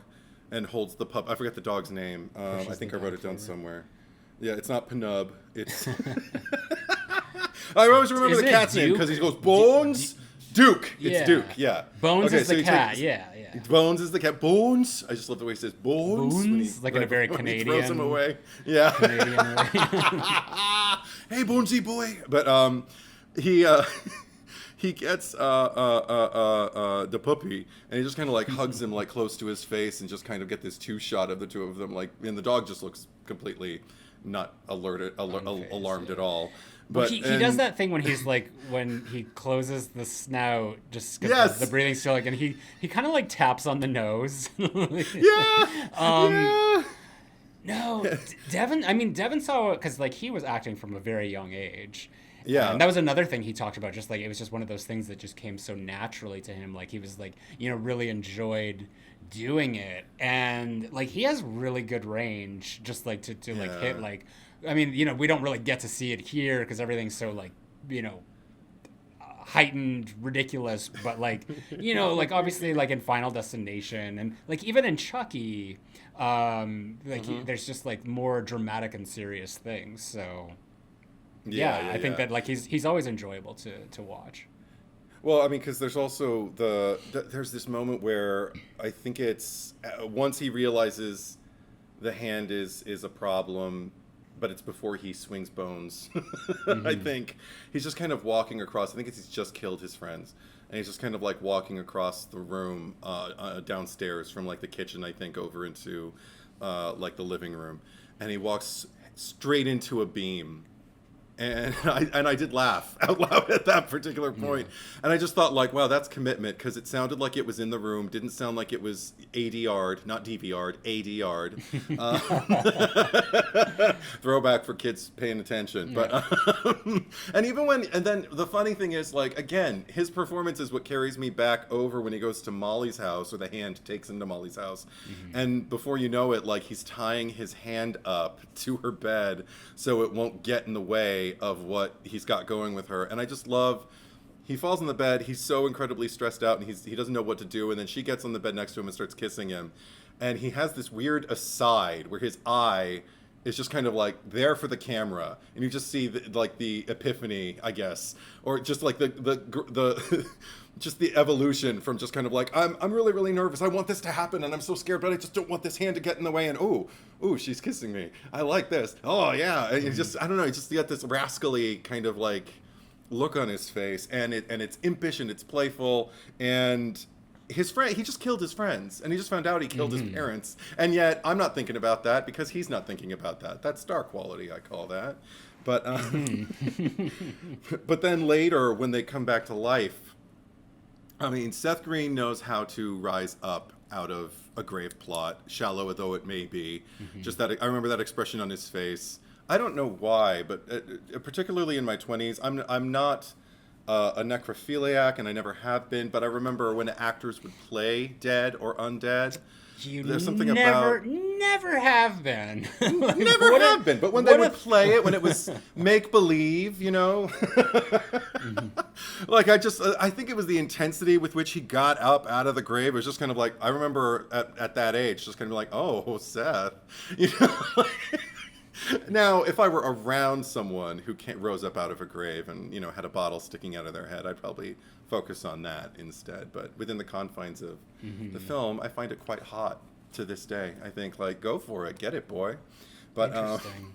and holds the pup. I forget the dog's name. I think I wrote it down somewhere. Yeah, it's not Penub. It's... I always remember the cat's name, because he goes, Bones... Duke. It's Duke, yeah. Bones is the cat, yeah. Bones is the cat. Bones. I just love the way he says Bones. Bones? Like in a very Canadian. He throws him away. Yeah. Canadian way. Hey, Bonesy boy. But he gets the puppy, and he just kind of like hugs him like close to his face, and just kind of get this two shot of the two of them. Like, and the dog just looks completely not alarmed at all. But he does that thing when he's like, when he closes the snout, just because the breathing's still like, and he kind of like taps on the nose. No, Devon Sawa, because like he was acting from a very young age. Yeah. And that was another thing he talked about, just like, it was just one of those things that just came so naturally to him. Like, he was like, you know, really enjoyed doing it. And like, he has really good range, just like to like hit, like, I mean, you know, we don't really get to see it here because everything's so, like, you know, heightened, ridiculous. But, like, you know, like, obviously, like, in Final Destination and, like, even in Chucky, there's just, like, more dramatic and serious things. So, I think that, like, he's always enjoyable to watch. Well, I mean, because there's also there's this moment where I think it's once he realizes the hand is a problem, but it's before he swings Bones. I think he's just kind of walking across. I think he's just killed his friends, and he's just kind of like walking across the room downstairs from like the kitchen, I think, over into like the living room, and he walks straight into a beam. And I did laugh out loud at that particular point. And I just thought, like, wow, that's commitment, because it sounded like it was in the room. Didn't sound like it was ADR'd, not DVR'd, ADR'd. Throwback for kids paying attention. But and then the funny thing is, like, again, his performance is what carries me back over when he goes to Molly's house, or the hand takes him to Molly's house. And before you know it, like, he's tying his hand up to her bed so it won't get in the way of what he's got going with her. And I just love, he falls on the bed, he's so incredibly stressed out, and he doesn't know what to do, and then she gets on the bed next to him and starts kissing him, and he has this weird aside where his eye is just kind of like there for the camera, and you just see the epiphany, I guess, or just like the just the evolution from just kind of like, I'm really, really nervous. I want this to happen, and I'm so scared, but I just don't want this hand to get in the way. And ooh, she's kissing me. I like this. Oh yeah. And you just, I don't know. You just got this rascally kind of like look on his face, and it's impish and it's playful. And his friend, he just killed his friends, and he just found out he killed his parents. And yet I'm not thinking about that because he's not thinking about that. That's star quality, I call that. But but then later when they come back to life, I mean, Seth Green knows how to rise up out of a grave plot, shallow though it may be. Just that, I remember that expression on his face. I don't know why, but particularly in my 20s, I'm not a necrophiliac, and I never have been. But I remember when actors would play dead or undead. There's something about never have been. Like, never have been. But when they would play it, when it was make believe, you know, like I think it was the intensity with which he got up out of the grave. It was just kind of like, I remember at that age, just kind of like, oh, Seth, you know. Now, if I were around someone who rose up out of a grave and, you know, had a bottle sticking out of their head, I'd probably focus on that instead. But within the confines of the film, I find it quite hot to this day. I think, like, go for it. Get it, boy. But, interesting.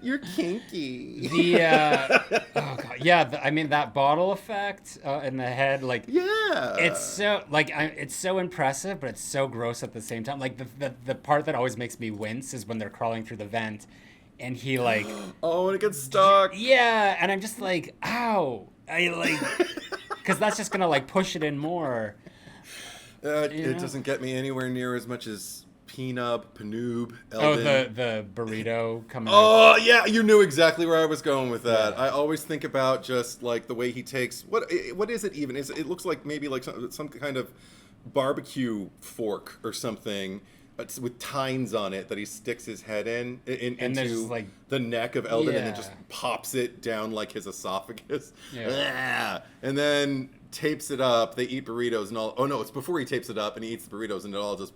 You're kinky. Oh god, yeah. I mean, that bottle effect in the head, like, yeah, it's so like it's so impressive, but it's so gross at the same time. Like the part that always makes me wince is when they're crawling through the vent, and he like, oh, and it gets stuck. Yeah, and I'm just like, ow, I like, because that's just gonna like push it in more. It doesn't get me anywhere near as much as Panoob, Eldon. Oh, the burrito coming out. Oh, yeah, you knew exactly where I was going with that. Yeah. I always think about just, like, the way he takes... What is it even? It looks like maybe like some kind of barbecue fork or something with tines on it that he sticks his head into like, the neck of Eldon and then just pops it down like his esophagus. Yeah. And then tapes it up. They eat burritos and all... Oh, no, it's before he tapes it up and he eats the burritos and it all just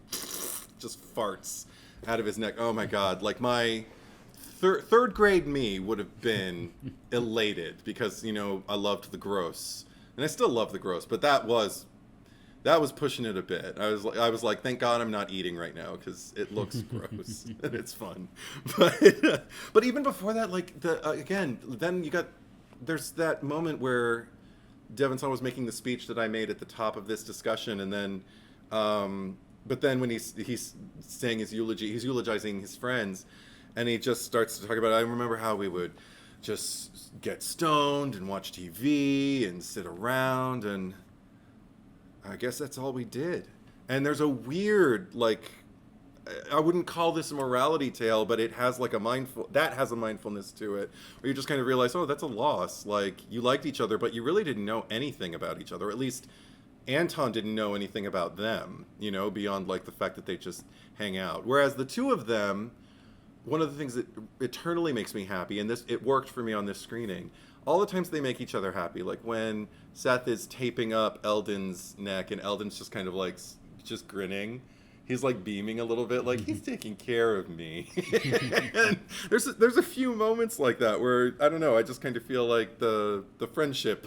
farts out of his neck. Oh my god! Like my third grade me would have been elated because, you know, I loved the gross and I still love the gross, but that was pushing it a bit. I was like, thank God I'm not eating right now because it looks gross and it's fun. But even before that, like then there's that moment where Devon Sawa was making the speech that I made at the top of this discussion, and then. But then when he's saying his eulogy, he's eulogizing his friends, and he just starts to talk about, I remember how we would just get stoned and watch TV and sit around, and I guess that's all we did. And there's a weird, like, I wouldn't call this a morality tale, but it has like has a mindfulness to it, where you just kind of realize, oh, that's a loss. Like, you liked each other, but you really didn't know anything about each other, or at least Anton didn't know anything about them, you know, beyond like the fact that they just hang out. Whereas the two of them, one of the things that eternally makes me happy, and it worked for me on this screening, all the times they make each other happy, like when Seth is taping up Eldon's neck and Eldon's just kind of like just grinning. He's like beaming a little bit, like he's taking care of me. And there's a few moments like that where, I don't know, I just kind of feel like the friendship,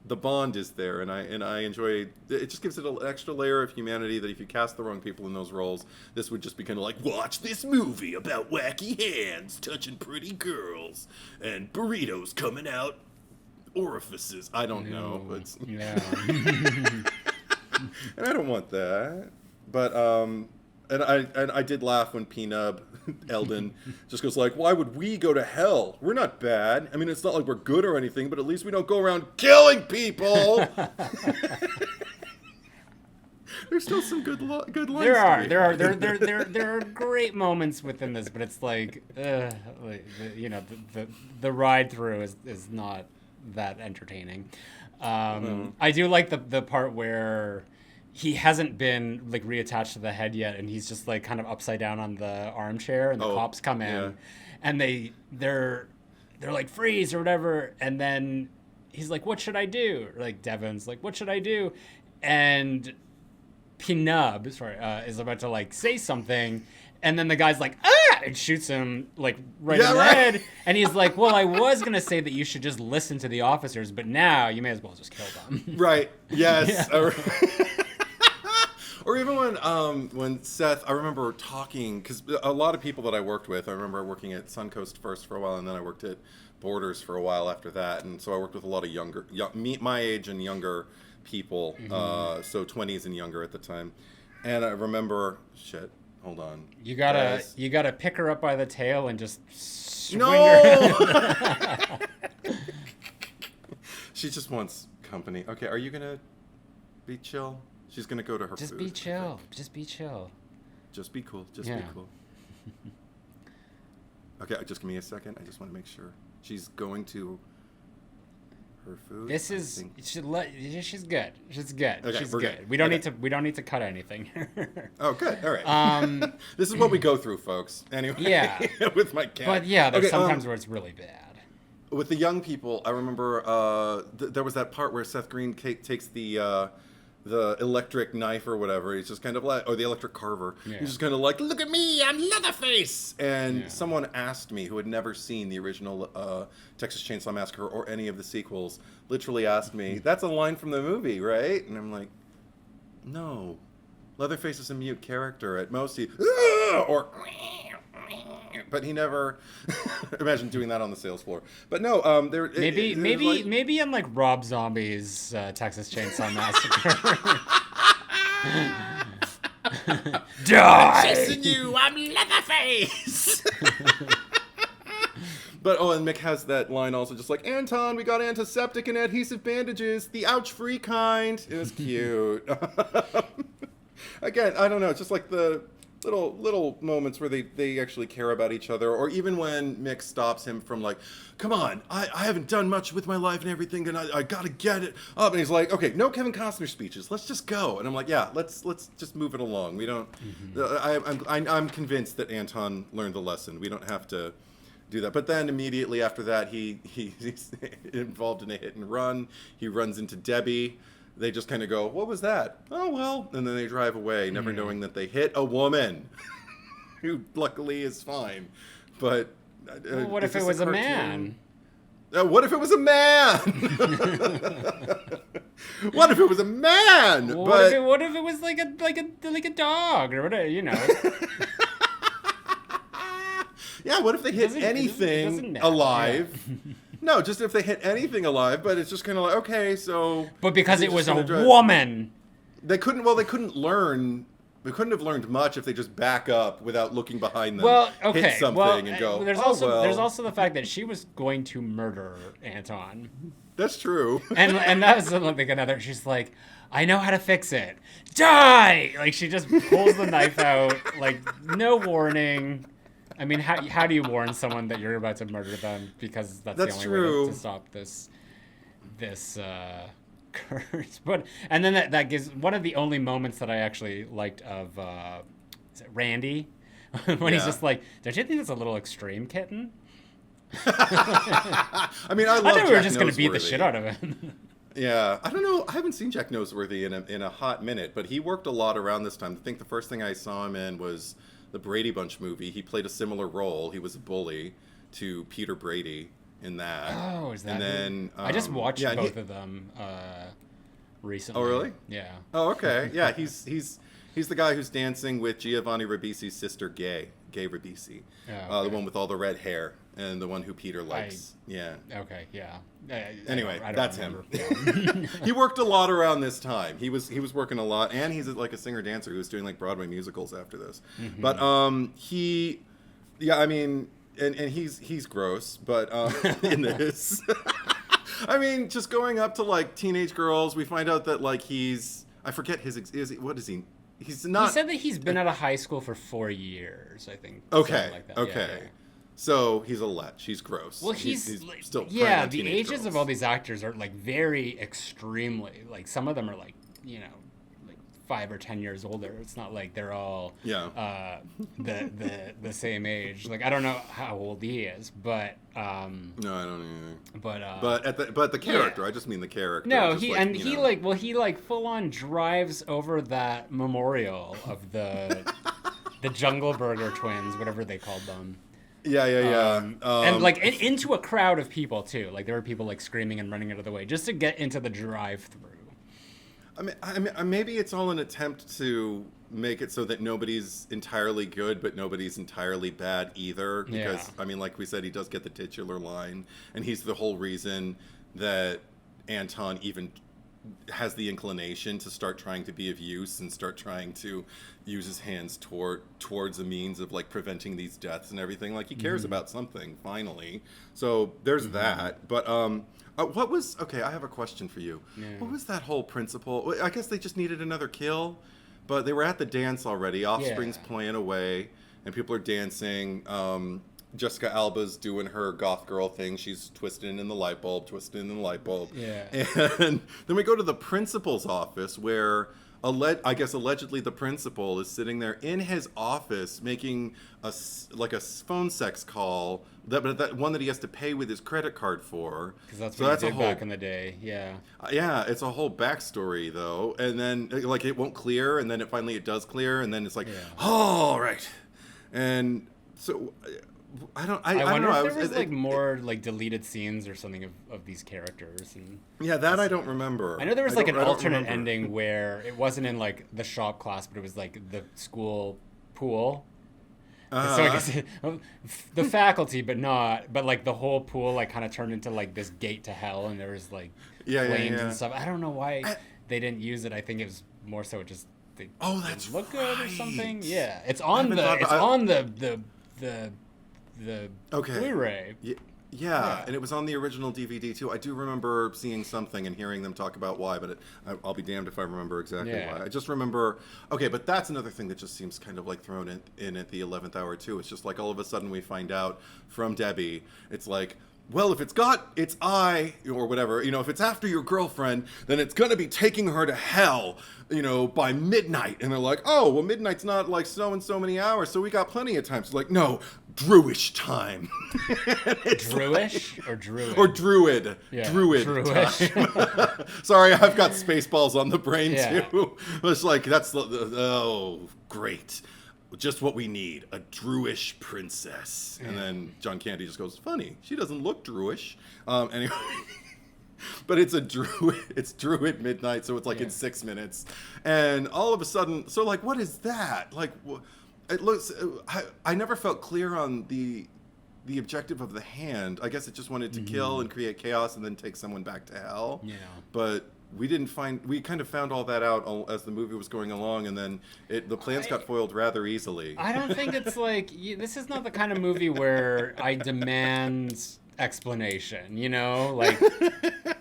the bond is there, and I enjoy it. Just gives it an extra layer of humanity that if you cast the wrong people in those roles, this would just be kind of like, watch this movie about wacky hands touching pretty girls and burritos coming out orifices. I don't know. But yeah. And I don't want that. But and I did laugh when Panoob, Eldon, just goes like, why would we go to hell? We're not bad. I mean, it's not like we're good or anything, but at least we don't go around killing people. There's still some good lines. There are great moments within this, but it's like, you know, the ride through is not that entertaining. I do like the part where he hasn't been like reattached to the head yet, and he's just like kind of upside down on the armchair, and the cops come in, and they're like, freeze or whatever, and then he's like, what should I do? Or, like, Devon's like, what should I do? And Panoob, is about to like say something, and then the guy's like, ah, and shoots him like right in the head, and he's like, well, I was gonna say that you should just listen to the officers, but now you may as well just kill them. Right. Yes. Yeah. Or even when Seth, I remember talking, because a lot of people that I worked with, I remember working at Suncoast first for a while, and then I worked at Borders for a while after that, and so I worked with a lot of my age and younger people, so 20s and younger at the time. And I remember, hold on. You gotta pick her up by the tail and just swing her. She just wants company. Okay, are you gonna be chill? She's gonna go to her Just food. be chill. Just be chill. Just be cool. Just be cool. Okay, just give me a second. I just want to make sure she's going to her food. This is she's good. She's good. Okay, she's we're good. We don't need to cut anything. Oh, good. All right. This is what we go through, folks. Anyway. Yeah. With my cat. But yeah, there's sometimes where it's really bad. With the young people, I remember there was that part where Seth Green takes the electric knife or whatever. He's just kind of like, or the electric carver. Yeah. He's just kind of like, look at me, I'm Leatherface. And someone asked me, who had never seen the original Texas Chainsaw Massacre or any of the sequels, literally asked me, that's a line from the movie, right? And I'm like, no. Leatherface is a mute character. At most, he, or... But he never imagine doing that on the sales floor. But no, there maybe in like Rob Zombie's Texas Chainsaw Massacre. Die! I'm chasing you, I'm Leatherface. But and Mick has that line also, just like, Anton, we got antiseptic and adhesive bandages, the ouch-free kind. It was cute. Again, I don't know, it's just like the little moments where they actually care about each other, or even when Mick stops him from like, come on, I haven't done much with my life and everything, and I gotta get it up, and he's like, okay, no Kevin Costner speeches, let's just go. And I'm like, yeah, let's just move it along. We don't. I'm convinced that Anton learned the lesson. We don't have to do that. But then immediately after that, he's involved in a hit and run. He runs into Debbie. They just kind of go, what was that? Oh, well. And then they drive away, never knowing that they hit a woman who luckily is fine. But well, what if it was a man? What if it was a man? What if it was a man? Well, what if it was like a dog or whatever, you know? Yeah, what if they hit anything alive? Yeah. No, just if they hit anything alive, but it's just kind of like, okay, so... But because it was a woman. They couldn't learn... They couldn't have learned much if they just back up without looking behind them, hit something and go, there's also the fact that she was going to murder Anton. That's true. And that was like another... She's like, I know how to fix it. Die! Like, she just pulls the knife out, like, no warning... I mean, how do you warn someone that you're about to murder them? Because that's the only way to stop this curse. And then that gives one of the only moments that I actually liked of is it Randy when he's just like, don't you think that's a little extreme, kitten? I mean, I thought we were just going to beat the shit out of him. Yeah, I don't know. I haven't seen Jack Noseworthy in a hot minute, but he worked a lot around this time. I think the first thing I saw him in was the Brady Bunch movie. He played a similar role. He was a bully to Peter Brady in that. Oh, is that? And then I just watched both of them recently. Oh, really? Yeah. Oh, okay. Yeah, he's the guy who's dancing with Giovanni Ribisi's sister, Gay Ribisi, the one with all the red hair and the one who Peter likes. Yeah. Okay. Yeah. Anyway, that's remember. him. He worked a lot around this time. He was working a lot, and he's like a singer dancer who was doing like Broadway musicals after this. Mm-hmm. But I mean, and he's gross, but in this, I mean, just going up to like teenage girls, we find out that like I forget what is he? He's not. He said that he's been out of high school for 4 years, I think. Okay. Like that. Okay. Yeah. So he's a lech. He's gross. Well, he's like, still yeah. The ages girls. of all these actors are like very extremely like some of them are like like 5 or 10 years older. It's not like they're all the same age. Like I don't know how old he is, but no, I don't either. But the character. I just mean the character. No, he full on drives over that memorial of the Jungle Burger twins, whatever they called them. Yeah. And like into a crowd of people too. Like there were people like screaming and running out of the way just to get into the drive-through. I mean, maybe it's all an attempt to make it so that nobody's entirely good, but nobody's entirely bad either. Because I mean, like we said, he does get the titular line, and he's the whole reason that Anton even has the inclination to start trying to be of use and start trying to use his hands towards a means of like preventing these deaths and everything. Like he cares about something finally. So there's that. But what was okay? I have a question for you. Yeah. What was that whole principle? I guess they just needed another kill, but they were at the dance already. Offspring's playing away, and people are dancing. Jessica Alba's doing her goth girl thing. She's twisting in the light bulb. Yeah. And then we go to the principal's office where I guess allegedly the principal is sitting there in his office making a phone sex call, that one that he has to pay with his credit card for. Because that's what he did back in the day. Yeah. Yeah, it's a whole backstory though, and then like it won't clear, and then it does clear, and then it's like, oh right, and so. I wonder don't know. if there was like more like deleted scenes or something of these characters. And yeah, that I don't remember. I know there was like an alternate ending where it wasn't in like the shop class, but it was like the school pool. So I guess the faculty, but like the whole pool like kind of turned into like this gate to hell, and there was like flames and stuff. I don't know why they didn't use it. I think it was more so just they that's look right. good or something. Yeah, it's on the Blu-ray. Yeah, and it was on the original DVD too. I do remember seeing something and hearing them talk about why, but I'll be damned if I remember exactly why. I just remember, okay, but that's another thing that just seems kind of like thrown in at the 11th hour too. It's just like all of a sudden we find out from Debbie, it's like, well, if it's got its eye or whatever, if it's after your girlfriend, then it's going to be taking her to hell, by midnight. And they're like, oh, well, midnight's not like so and so many hours, so we got plenty of time. So like, no, Druish time. Druish or Druid? Or Druid. Yeah. Druid time. Sorry, I've got Spaceballs on the brain too. It's like, oh, great. Just what we need, a Druish princess. And then John Candy just goes, funny, she doesn't look Druish. Anyway, but it's Druid midnight, so it's like in 6 minutes. And all of a sudden, so like, what is that? Like, it looks, I never felt clear on the objective of the hand. I guess it just wanted to kill and create chaos and then take someone back to hell. Yeah. But we kind of found all that out as the movie was going along, and then the plans got foiled rather easily. I don't think it's like, this is not the kind of movie where I demand explanation, like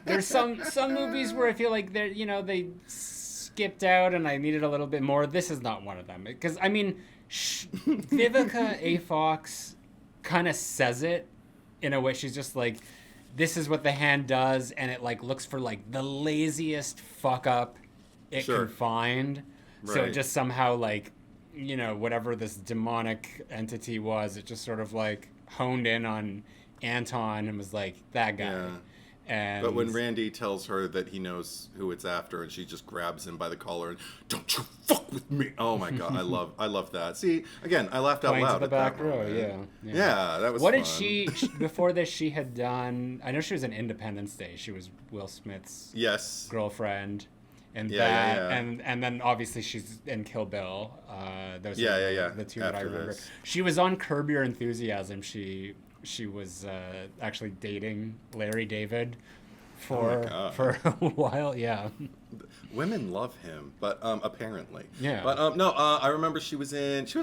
there's some movies where I feel like they're, they skipped out and I needed a little bit more. This is not one of them, because I mean, Vivica A. Fox kind of says it in a way. She's just like, this is what the hand does, and it like looks for like the laziest fuck up it can find. Right. So it just somehow like, whatever this demonic entity was, it just sort of like honed in on Anton and was like, that guy. Yeah. But when Randy tells her that he knows who it's after, and she just grabs him by the collar and, don't you fuck with me. Oh my God, I love that. See, again, I laughed out loud to the back row, yeah, that was What fun. did she, before this, she had done, I know she was in Independence Day. She was Will Smith's girlfriend. And and then obviously she's in Kill Bill. Those are the two that I remember. She was on Curb Your Enthusiasm. She was actually dating Larry David for a while. Yeah. Women love him, but apparently. Yeah. But no, I remember she was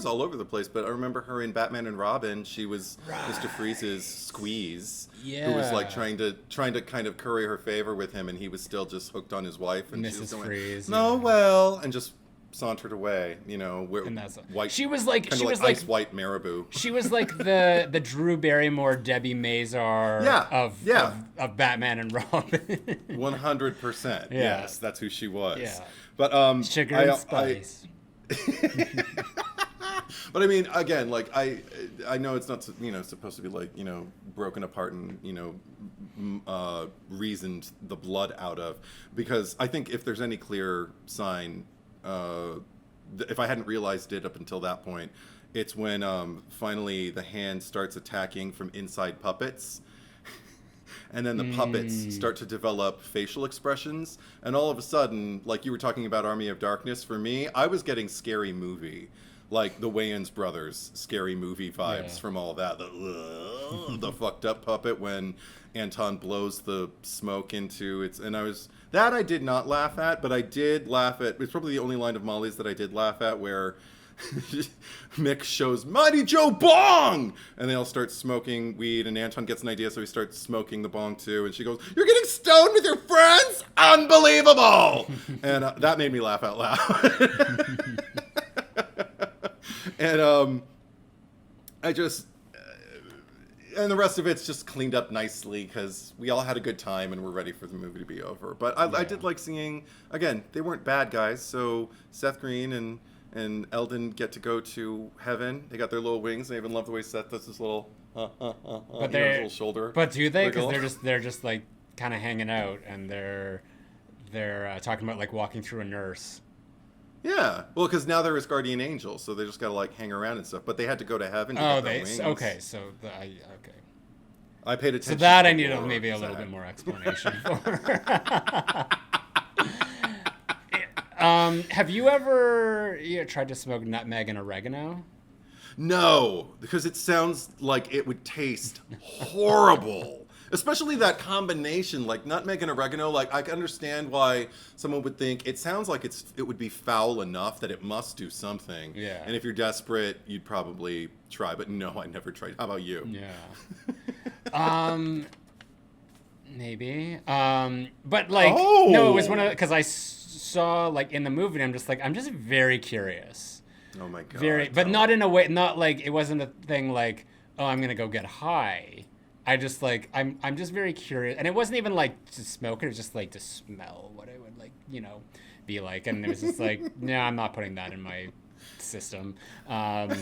all over the place, but I remember her in Batman and Robin. She was Mr. Freeze's squeeze. Yeah. Who was like trying to kind of curry her favor with him, and he was still just hooked on his wife, and Mrs. she was going, Freeze. No, well, and just sauntered away, and that's white. She was like ice white marabou. She was like the Drew Barrymore, Debbie Mazar of Batman and Robin. 100%. Yes, that's who she was. Yeah. But sugar and spice. But I mean, again, like I know it's not supposed to be like broken apart and reasoned the blood out of, because I think if there's any clear sign. If I hadn't realized it up until that point, it's when finally the hand starts attacking from inside puppets. And then the puppets start to develop facial expressions. And all of a sudden, like you were talking about Army of Darkness, for me, I was getting Scary Movie. Like the Wayans brothers, Scary Movie vibes from all that. The fucked up puppet when Anton blows the smoke into its... And I did not laugh at, but I did laugh at... It's probably the only line of Molly's that I did laugh at, where Mick shows Mighty Joe Bong! And they all start smoking weed, and Anton gets an idea, so he starts smoking the bong too. And she goes, "You're getting stoned with your friends? Unbelievable!" And that made me laugh out loud. And I just... and the rest of it's just cleaned up nicely because we all had a good time and we're ready for the movie to be over. But I did like seeing, again, they weren't bad guys. So Seth Green and Eldon get to go to heaven. They got their little wings. And I even love the way Seth does his little, his little shoulder. But do they? Because they're just like kind of hanging out and they're talking about like walking through a nurse. Yeah, well, because now they're his guardian angels, so they just gotta like hang around and stuff. But they had to go to heaven. To get their wings. Okay, so I paid attention. So that I need maybe a little bit more explanation for. Have you ever tried to smoke nutmeg and oregano? No, because it sounds like it would taste horrible. Especially that combination, like nutmeg and oregano. Like I can understand why someone would think it sounds like it would be foul enough that it must do something. Yeah. And if you're desperate, you'd probably try. But no, I never tried. How about you? Yeah. Maybe. But like, no, it was one of because I saw like in the movie. I'm just very curious. Oh my god. But not in a way. Not like it wasn't a thing like, oh, I'm gonna go get high. I just like I'm just very curious, and it wasn't even like to smoke it. It was just like to smell what it would like be like, and it was just like no, I'm not putting that in my system. But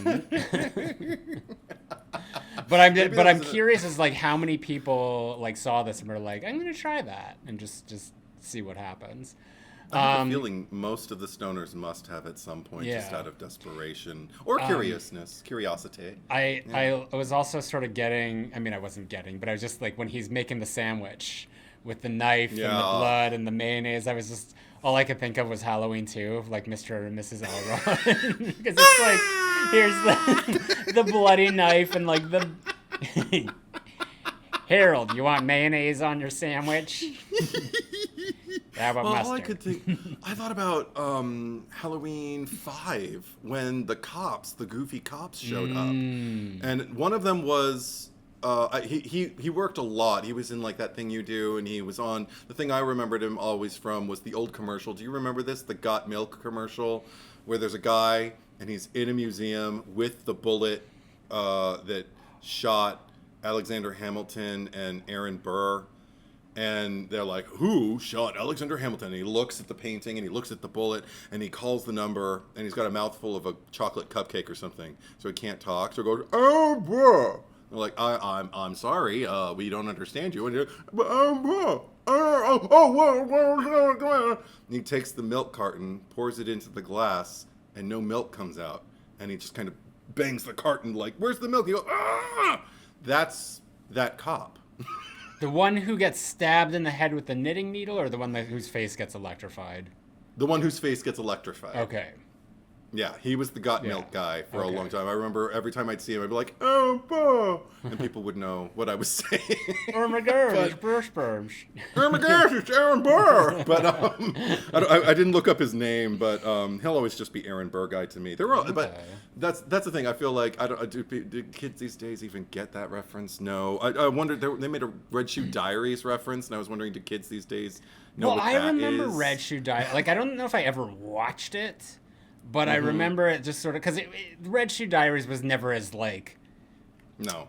I'm curious as like how many people like saw this and were like I'm gonna try that and just see what happens. I have a feeling most of the stoners must have at some point, just out of desperation or curiosity. I was also sort of getting, I mean, I wasn't getting, but I was just like, when he's making the sandwich with the knife and the blood and the mayonnaise, I was just, all I could think of was Halloween 2, like Mr. and Mrs. Elrod. Because it's like, here's the bloody knife and like the... Harold, you want mayonnaise on your sandwich? How about mustard? All I could think, I thought about Halloween 5 when the goofy cops showed up, and one of them was he worked a lot. He was in like That Thing You Do, and he was on the thing I remembered him always from was the old commercial. Do you remember this? The Got Milk commercial, where there's a guy and he's in a museum with the bullet that shot Alexander Hamilton and Aaron Burr, and they're like, who shot Alexander Hamilton? And he looks at the painting and he looks at the bullet and he calls the number, and he's got a mouthful of a chocolate cupcake or something, so he can't talk, so he goes, oh bro. They're like, I'm sorry, we don't understand you. And you're, and he takes the milk carton, pours it into the glass, and no milk comes out, and he just kind of bangs the carton like, where's the milk? He goes, ah! That's that cop. The one who gets stabbed in the head with the knitting needle, or the one whose face gets electrified? The one whose face gets electrified. Okay. Yeah, he was the Got Milk guy for a long time. I remember every time I'd see him, I'd be like, oh, bro. And people would know what I was saying. Oh my gosh, it's Bruce Burns. Oh my gosh, it's Aaron Burr. But I didn't look up his name, but he'll always just be Aaron Burr guy to me. They're all, but that's the thing. I feel like do kids these days even get that reference? No. I wondered, they made a Red Shoe Diaries reference, and I was wondering, do kids these days know what that is? Well, I remember Red Shoe Diaries. Like, I don't know if I ever watched it. But I remember it just sort of because Red Shoe Diaries was never as like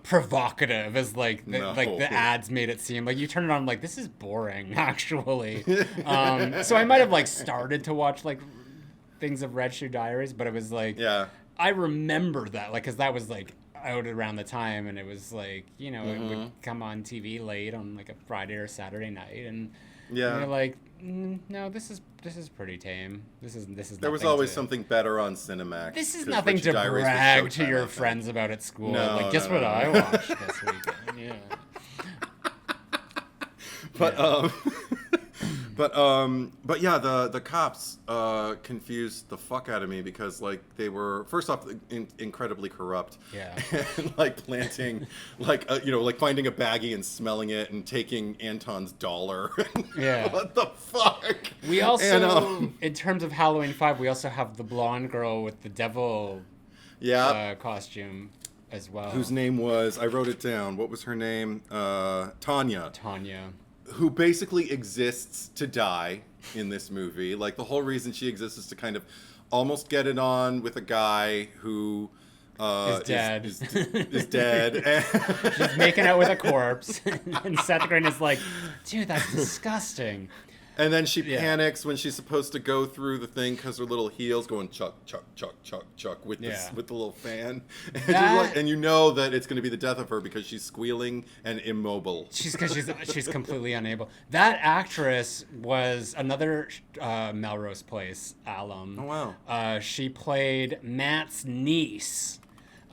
provocative as like the ads made it seem. Like you turn it on, like this is boring actually. So I might have like started to watch like things of Red Shoe Diaries, but it was like I remember that like because that was like out around the time, and it was like it would come on TV late on like a Friday or Saturday night, and you're like. No, this is pretty tame. This is. There was always something better on Cinemax. This is nothing to brag to your friends about at school. No, like, guess what I watched this weekend? Yeah. But yeah, the cops confused the fuck out of me because like they were first off incredibly corrupt. Yeah. And like planting, like like finding a baggie and smelling it and taking Anton's dollar. Yeah. What the fuck? We also, in terms of Halloween 5, we also have the blonde girl with the devil costume as well. Whose name was, I wrote it down. What was her name? Tanya. Who basically exists to die in this movie. Like, the whole reason she exists is to kind of almost get it on with a guy who is dead. She's making out with a corpse, and Seth Green is like, dude, that's disgusting. And then she panics when she's supposed to go through the thing because her little heels going chuck, chuck, chuck, chuck, chuck with with the little fan. And you know that it's going to be the death of her because she's squealing and immobile. She's completely unable. That actress was another Melrose Place alum. Oh, wow. She played Matt's niece.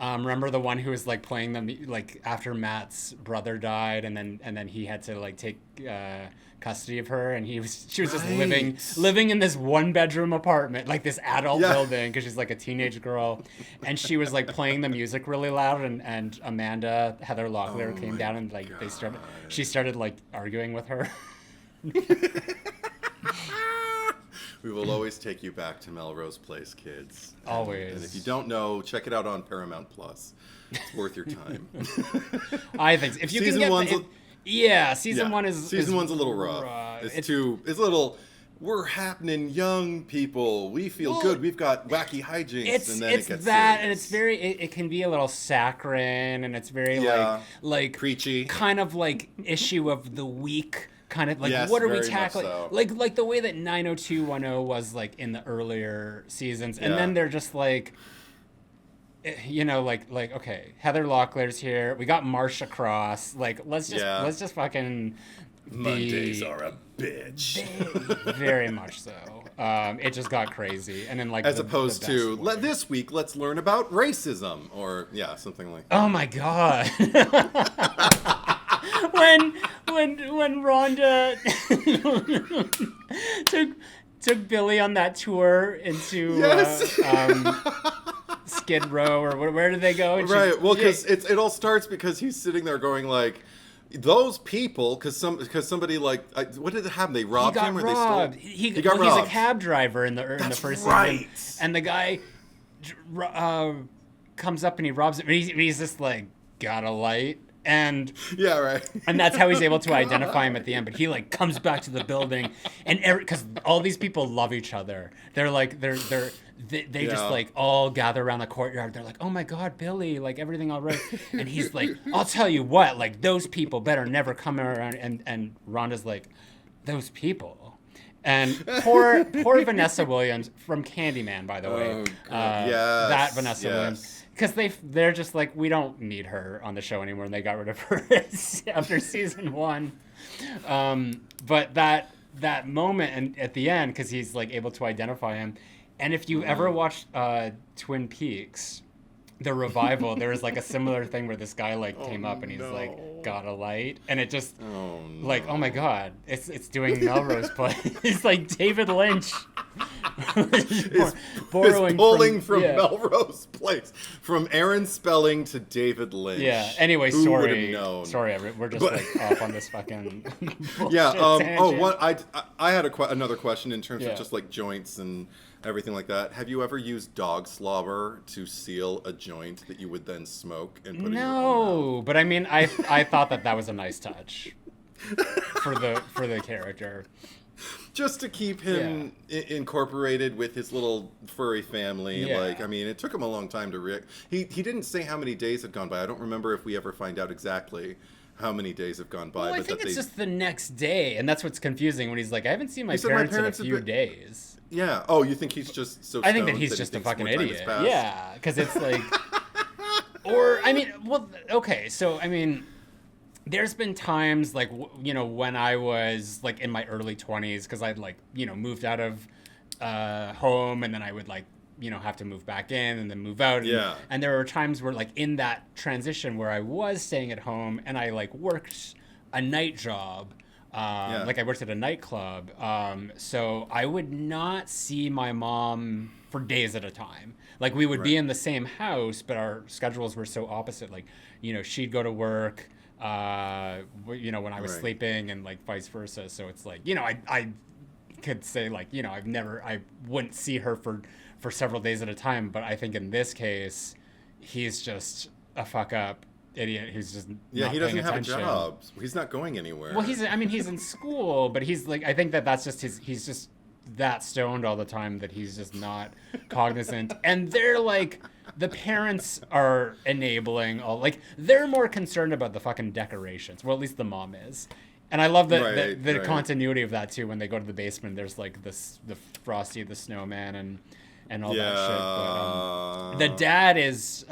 Remember the one who was like playing them like after Matt's brother died, and then he had to like take custody of her, and she was just living in this 1-bedroom apartment, like this adult building, because she's like a teenage girl, and she was like playing the music really loud, and Amanda Heather Locklear came down, and like she started like arguing with her. We will always take you back to Melrose Place, kids. Always. And if you don't know, check it out on Paramount Plus. It's worth your time. I think so. If you can get season one is one's a little rough. It's a little. We're happening young people. We feel good. We've got wacky hijinks, and then it gets that, serious. and it's very. It can be a little saccharine, and it's very like preachy, kind of like issue of the week. Kind of like, yes, what are we tackling? So. Like the way that 90210 was like in the earlier seasons, and then they're just like, you know, like okay, Heather Locklear's here. We got Marsha Cross. Like let's just fucking. Mondays are a bitch. Very much so. It just got crazy, and then like as opposed to this week, let's learn about racism, or something like that. Oh my god. when Rhonda took Billy on that tour into Skid Row, or where did they go? And right. Well, because it all starts because he's sitting there going like, those people, because somebody like what did happen? They robbed him, or robbed. they stole? He got robbed. He's a cab driver in the first season, and the guy comes up and he robs him, and he's just like, got a light. And and that's how he's able to identify him at the end. But he like comes back to the building, and because all these people love each other, they're like they just like all gather around the courtyard. They're like, oh my god, Billy, like everything all right? And he's like, I'll tell you what, like those people better never come around. And Rhonda's like, those people. And poor Vanessa Williams from Candyman, by the way. That Vanessa Williams. Because they're just like, we don't need her on the show anymore, and they got rid of her after season 1. But that moment and at the end, because he's like able to identify him, and if you ever watched Twin Peaks, the revival, there was like a similar thing where this guy like came up and he's like, got a light, and it just like, oh my god, it's doing Melrose Place. It's like David Lynch. Borrowing from Melrose Place, from Aaron Spelling to David Lynch. Yeah. Anyway, Who would have known? Sorry, we're just like off on this fucking. I had another question in terms of just like joints and everything like that. Have you ever used dog slobber to seal a joint that you would then smoke and put in your own mouth? But I mean, I thought that was a nice touch for the character. Just to keep him incorporated with his little furry family. Yeah. Like, I mean, it took him a long time to He didn't say how many days had gone by. I don't remember if we ever find out exactly how many days have gone by. Well, I think it's just the next day, and that's what's confusing when he's like, I haven't seen my parents in a few days. Yeah. Oh, you think he's just so I think that he's just a fucking idiot. Yeah, because it's like... Or, I mean, well, okay, so, I mean... There's been times, like, you know, when I was, like, in my early 20s, because I'd, like, you know, moved out of home, and then I would, like, you know, have to move back in and then move out. And there were times where, like, in that transition where I was staying at home and I, like, worked a night job. Like, I worked at a nightclub. So I would not see my mom for days at a time. Like, we would be in the same house, but our schedules were so opposite. Like, you know, she'd go to work... you know, when I was sleeping, and like vice versa. So it's like, you know, I could say like, you know, I wouldn't see her for several days at a time. But I think in this case, he's just a fuck up idiot who's just not he doesn't paying attention. have a job. He's not going anywhere. Well, he's in school, but he's like, I think that's just he's just that stoned all the time that he's just not cognizant. And they're like, the parents are enabling all, like, they're more concerned about the fucking decorations. Well, at least the mom is. And I love the continuity of that too. When they go to the basement, there's like the Frosty the Snowman and all that shit. But, the dad is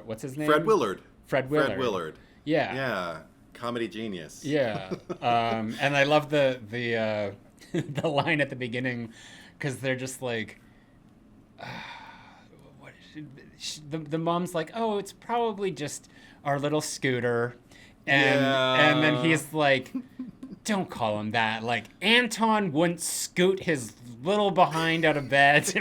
what's his name? Fred Willard. Fred Willard. Yeah. Yeah. Comedy genius. Yeah. And I love the the line at the beginning, because they're just like, the mom's like, oh, it's probably just our little scooter. And then he's like, don't call him that. Like, Anton wouldn't scoot his little behind out of bed to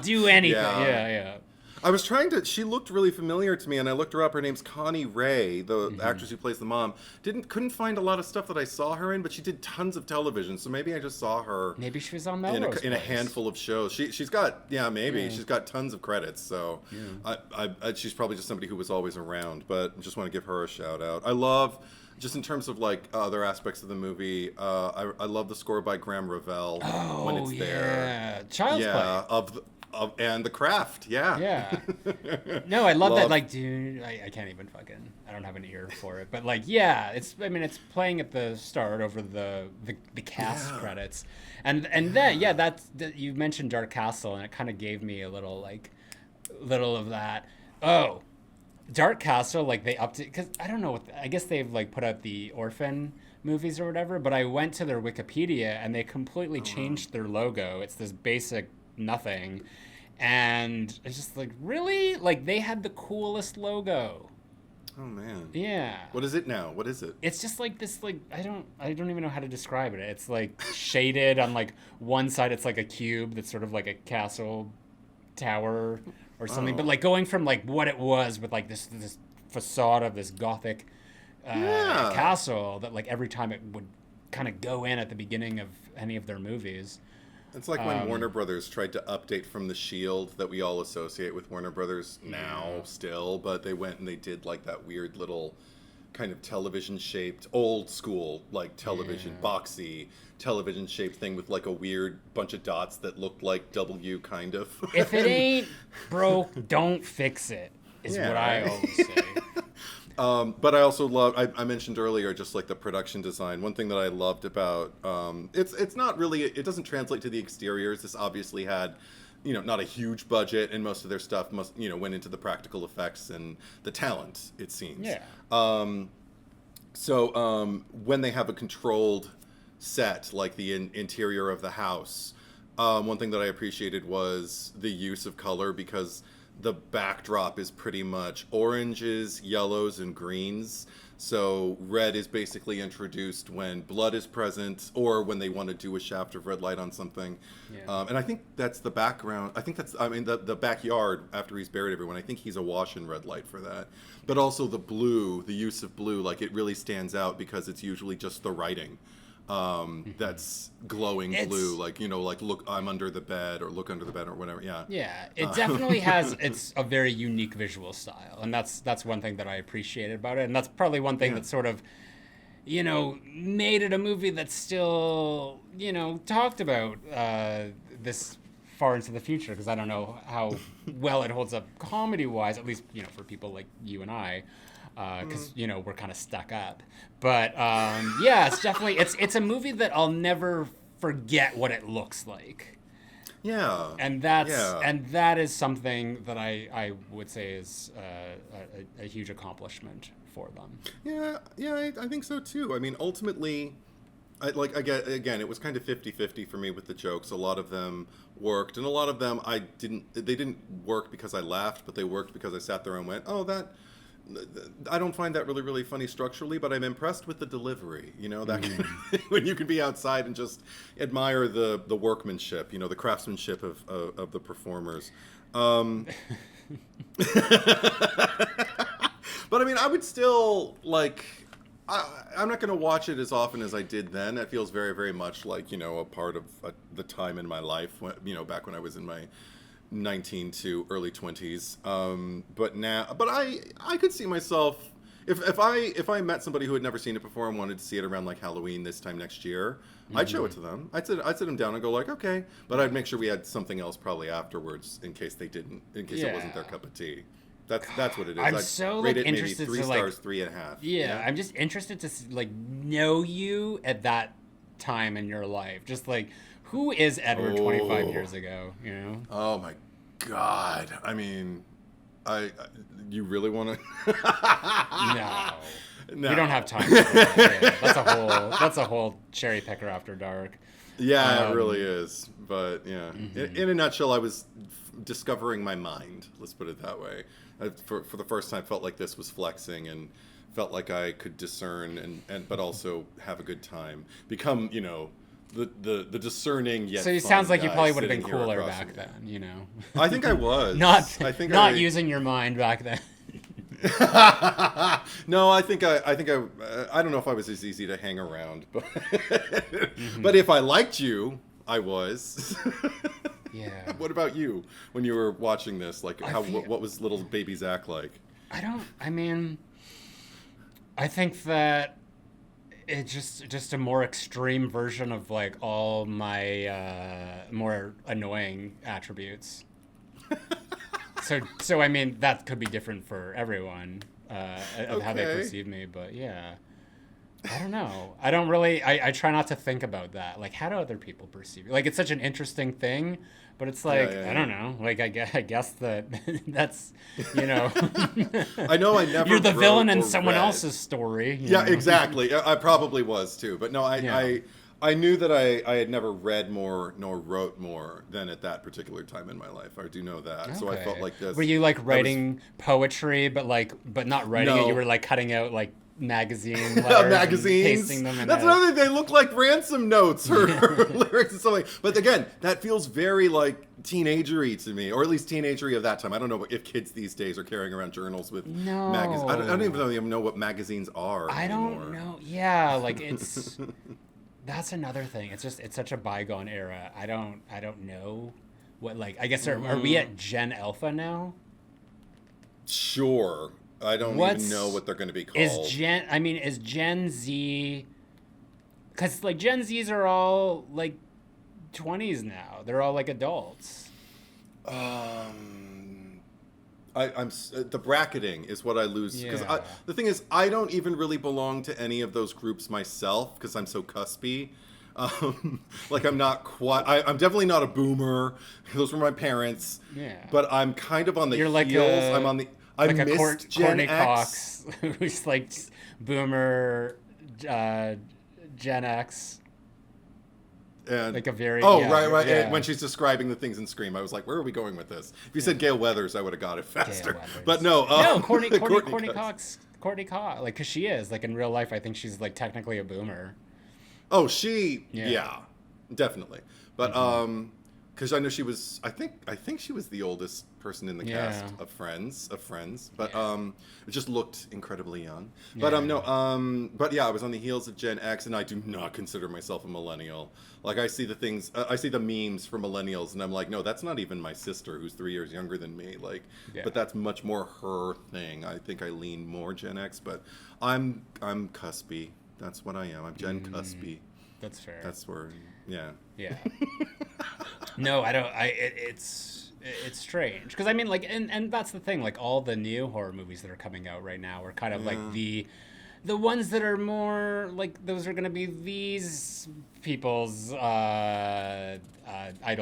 do anything. Yeah. I was trying to. She looked really familiar to me, and I looked her up. Her name's Connie Ray, the actress who plays the mom. Couldn't find a lot of stuff that I saw her in, but she did tons of television. So maybe I just saw her. Maybe she was on Melrose in a handful of shows. She's got she's got tons of credits. So she's probably just somebody who was always around. But I just want to give her a shout out. I love. Just in terms of like other aspects of the movie, I love the score by Graham Revell when it's there. Child's Play. And The Craft, yeah. No, I love that. Like, dude, I can't even fucking. I don't have an ear for it, but like, yeah, it's playing at the start over the cast credits, and that you mentioned Dark Castle, and it kind of gave me a little of that. Oh, Dark Castle, like they upped it, because I don't know I guess they've like put out the Orphan movies or whatever, but I went to their Wikipedia and they completely changed their logo. It's this basic nothing, and it's just like, really, like they had the coolest logo. Oh man. Yeah. What is it now? What is it? It's just like this, like I don't even know how to describe it. It's like shaded on like one side. It's like a cube that's sort of like a castle tower or something, but like going from like what it was with like this facade of this gothic castle that like every time it would kind of go in at the beginning of any of their movies. It's like when Warner Brothers tried to update from the Shield that we all associate with Warner Brothers now still, but they went and they did like that weird little kind of television-shaped, old school, like television, boxy, television-shaped thing with like a weird bunch of dots that looked like W, kind of. If it ain't broke, don't fix it, is what I always say. But I also love, I mentioned earlier, just like the production design. One thing that I loved about, it's not really, it doesn't translate to the exteriors. This obviously had, not a huge budget, and most of their stuff went into the practical effects and the talent, it seems. Yeah. So when they have a controlled set, like the interior of the house, one thing that I appreciated was the use of color, because the backdrop is pretty much oranges, yellows, and greens. So red is basically introduced when blood is present, or when they want to do a shaft of red light on something. Yeah. And I think that's the background. I think that's, the backyard after he's buried everyone. I think he's awash in red light for that. But also the blue, the use of blue, like it really stands out because it's usually just the writing. That's glowing blue, like look, I'm under the bed, or look under the bed, or whatever. Yeah, it definitely has. It's a very unique visual style, and that's one thing that I appreciated about it, and that's probably one thing that sort of made it a movie that's still talked about this far into the future, because I don't know how well it holds up comedy wise, at least for people like you and I. Because we're kind of stuck up, but it's definitely it's a movie that I'll never forget what it looks like. Yeah, and that is something that I would say is a huge accomplishment for them. Yeah, I think so too. I mean, ultimately, again, it was kind of 50-50 for me with the jokes. A lot of them worked, and a lot of them they didn't work because I laughed, but they worked because I sat there and went, oh, that. I don't find that really, really funny structurally, but I'm impressed with the delivery. That when you can be outside and just admire the workmanship, the craftsmanship of the performers. But I mean, I would still I'm not going to watch it as often as I did then. It feels very, very much like a part of the time in my life, back when I was in my 19 to early 20s, but I could see myself, If I met somebody who had never seen it before and wanted to see it around like Halloween this time next year, I'd show it to them. I'd sit them down and go like, okay, but I'd make sure we had something else probably afterwards in case it wasn't their cup of tea. That's what it is. I'm so like interested maybe 3 to stars, 3.5. Yeah, I'm just interested to like know you at that time in your life. Just like, who is Edward 25 years ago? You know? Oh my God! I mean, you really want to? No, we don't have time. For that. Yeah, that's a whole cherry picker after dark. Yeah, it really is. But yeah, in a nutshell, I was discovering my mind. Let's put it that way. For the first time, felt like this was flexing and felt like I could discern and but also have a good time. Become, the discerning yet. So it sounds like you probably would have been cooler back then, I think I was. not using your mind back then. No, I don't know if I was as easy to hang around, but but if I liked you, I was. Yeah. What about you when you were watching this? Like, what was little baby Zack like? I think that it's just a more extreme version of like all my more annoying attributes. So I mean, that could be different for everyone of how they perceive me, but yeah. I don't know. I don't really. I try not to think about that. Like, how do other people perceive you? Like, it's such an interesting thing, but it's like I don't know. Like, I guess that that's I know I never. You're the villain in someone else's story. Yeah, exactly. I probably was too, but no, I knew that I had never read more nor wrote more than at that particular time in my life. I do know that. Okay. So I felt like this. Were you like writing poetry, but not writing it? You were like cutting out like magazine letters magazines. And pasting them in That's another thing. They look like ransom notes or lyrics and something. But again, that feels very like teenagery to me, or at least teenagery of that time. I don't know if kids these days are carrying around journals with magazines. I don't even know what magazines are. I don't know. Yeah, like it's. That's another thing. It's such a bygone era. I don't know what, like, I guess are we at Gen Alpha now? Sure. I don't even know what they're going to be called. Is Gen Z, because like Gen Zs are all like 20s now. They're all like adults. The bracketing is what I lose because the thing is I don't even really belong to any of those groups myself because I'm so cuspy. Like I'm not quite. I'm definitely not a boomer. Those were my parents. Yeah. But I'm kind of on the You're heels. I'm on the. I like missed Gen Courtney X. Cox, who's like boomer, Gen X. And, like a very right. Yeah. And when she's describing the things in Scream, I was like, "Where are we going with this?" If you said Gail Weathers, I would have got it faster. But no, Courtney Cox, like, because she is like in real life. I think she's like technically a boomer. Oh, yeah definitely. But because I know she was, I think she was the oldest person in the cast of Friends. But it just looked incredibly young. But but yeah, I was on the heels of Gen X, and I do not consider myself a millennial. Like I see the things, I see the memes for millennials, and I'm like, no, that's not even my sister who's 3 years younger than me. Like, but that's much more her thing. I think I lean more Gen X, but I'm cuspy. That's what I am. I'm Gen cuspy. That's fair. That's where, yeah. No, I don't. It's strange because I mean, like, and that's the thing. Like, all the new horror movies that are coming out right now are kind of like the ones that are more like those are going to be these people's idle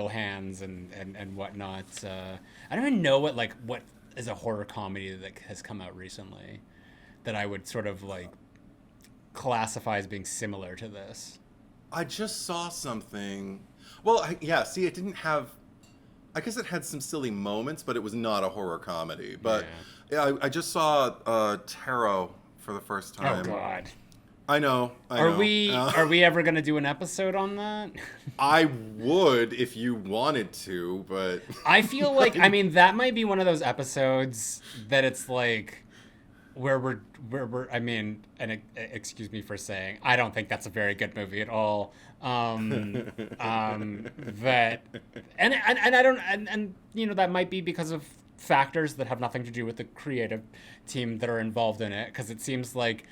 hands and whatnot. I don't even know what is a horror comedy that has come out recently that I would sort of like classify as being similar to this. I just saw something. Well, see, it didn't have... I guess it had some silly moments, but it was not a horror comedy. But I just saw Tarot for the first time. Oh, God. I know. Are we ever going to do an episode on that? I would if you wanted to, but... I feel like, I mean, that might be one of those episodes that it's like... Where we're I mean, and excuse me for saying, I don't think that's a very good movie at all. That and I don't and that might be because of factors that have nothing to do with the creative team that are involved in it, because it seems like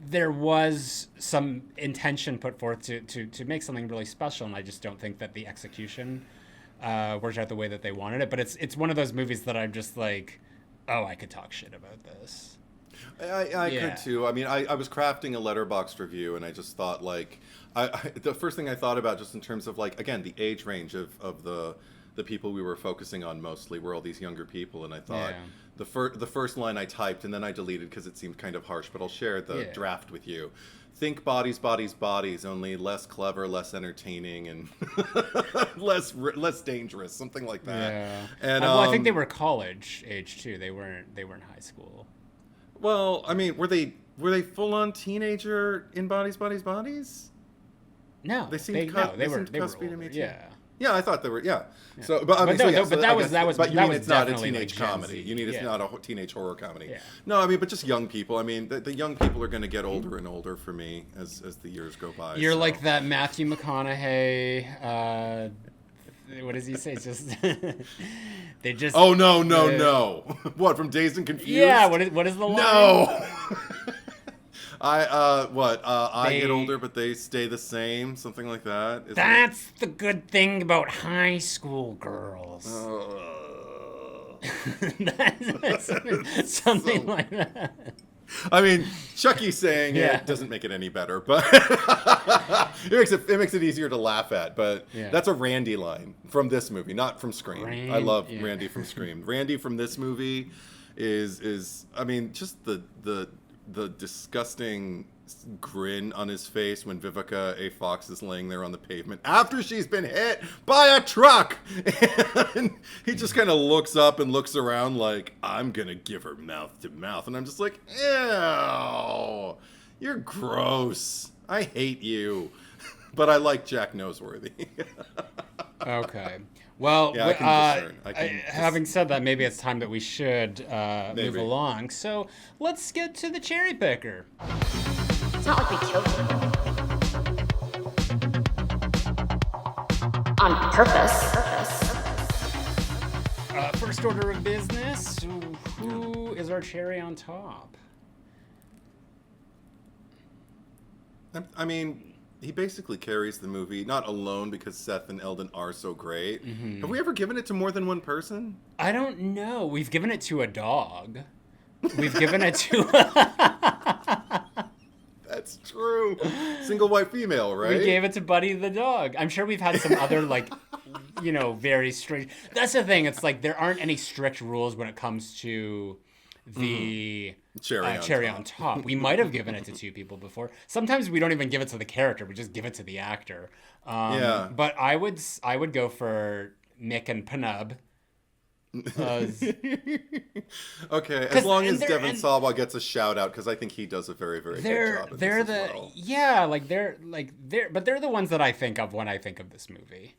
there was some intention put forth to make something really special, and I just don't think that the execution worked out the way that they wanted it. But it's one of those movies that I'm just like, oh, I could talk shit about this. I could too. I mean, I was crafting a Letterboxd review, and I just thought, like, the first thing I thought about, just in terms of, like, again, the age range of the people we were focusing on mostly were all these younger people, and I thought the first line I typed and then I deleted because it seemed kind of harsh, but I'll share the draft with you. Think bodies, bodies, bodies, only less clever, less entertaining, and less dangerous, something like that. Yeah. And well, I think they were college age too. They weren't high school. Well, I mean, were they full on teenager in Bodies, Bodies, Bodies? No, they seemed they were cuspy to me too. Yeah. Yeah, I thought they were. Yeah. So, but I mean, that was. But you mean it's not a teenage comedy? You mean it's not a teenage horror comedy? Yeah. No, I mean, but just young people. I mean, the young people are going to get older and older for me as the years go by. You're like that Matthew McConaughey. What does he say? It's just they just. Oh no! What, from Dazed and Confused? Yeah. What is the line? No. I get older, but they stay the same, something like that. That's the good thing about high school girls. Something like that. I mean, Chucky saying it doesn't make it any better, but it makes it easier to laugh at. But that's a Randy line from this movie, not from Scream. I love Randy from Scream. Randy from this movie is I mean, just the disgusting grin on his face when Vivica A. Fox is laying there on the pavement after she's been hit by a truck, and he just kind of looks up and looks around like, I'm gonna give her mouth to mouth, and I'm just like, ew, you're gross, I hate you. But I like Jack Noseworthy. Okay. Well, having said that, maybe it's time that we should move along. So let's get to the cherry picker. It's not like we killed him. On purpose. First order of business, who is our cherry on top? I mean, he basically carries the movie, not alone because Seth and Eldon are so great. Mm-hmm. Have we ever given it to more than one person? I don't know. We've given it to a dog. We've given it to... That's true. Single white female, right? We gave it to Buddy the dog. I'm sure we've had some other, like, very strict... That's the thing. It's like there aren't any strict rules when it comes to the... cherry on top. We might have given it to two people before. Sometimes we don't even give it to the character. We just give it to the actor. But I would go for Mick and Penub. Okay, as long as Devon Sawa gets a shout out, because I think he does a very, very good job. They're the ones that I think of when I think of this movie.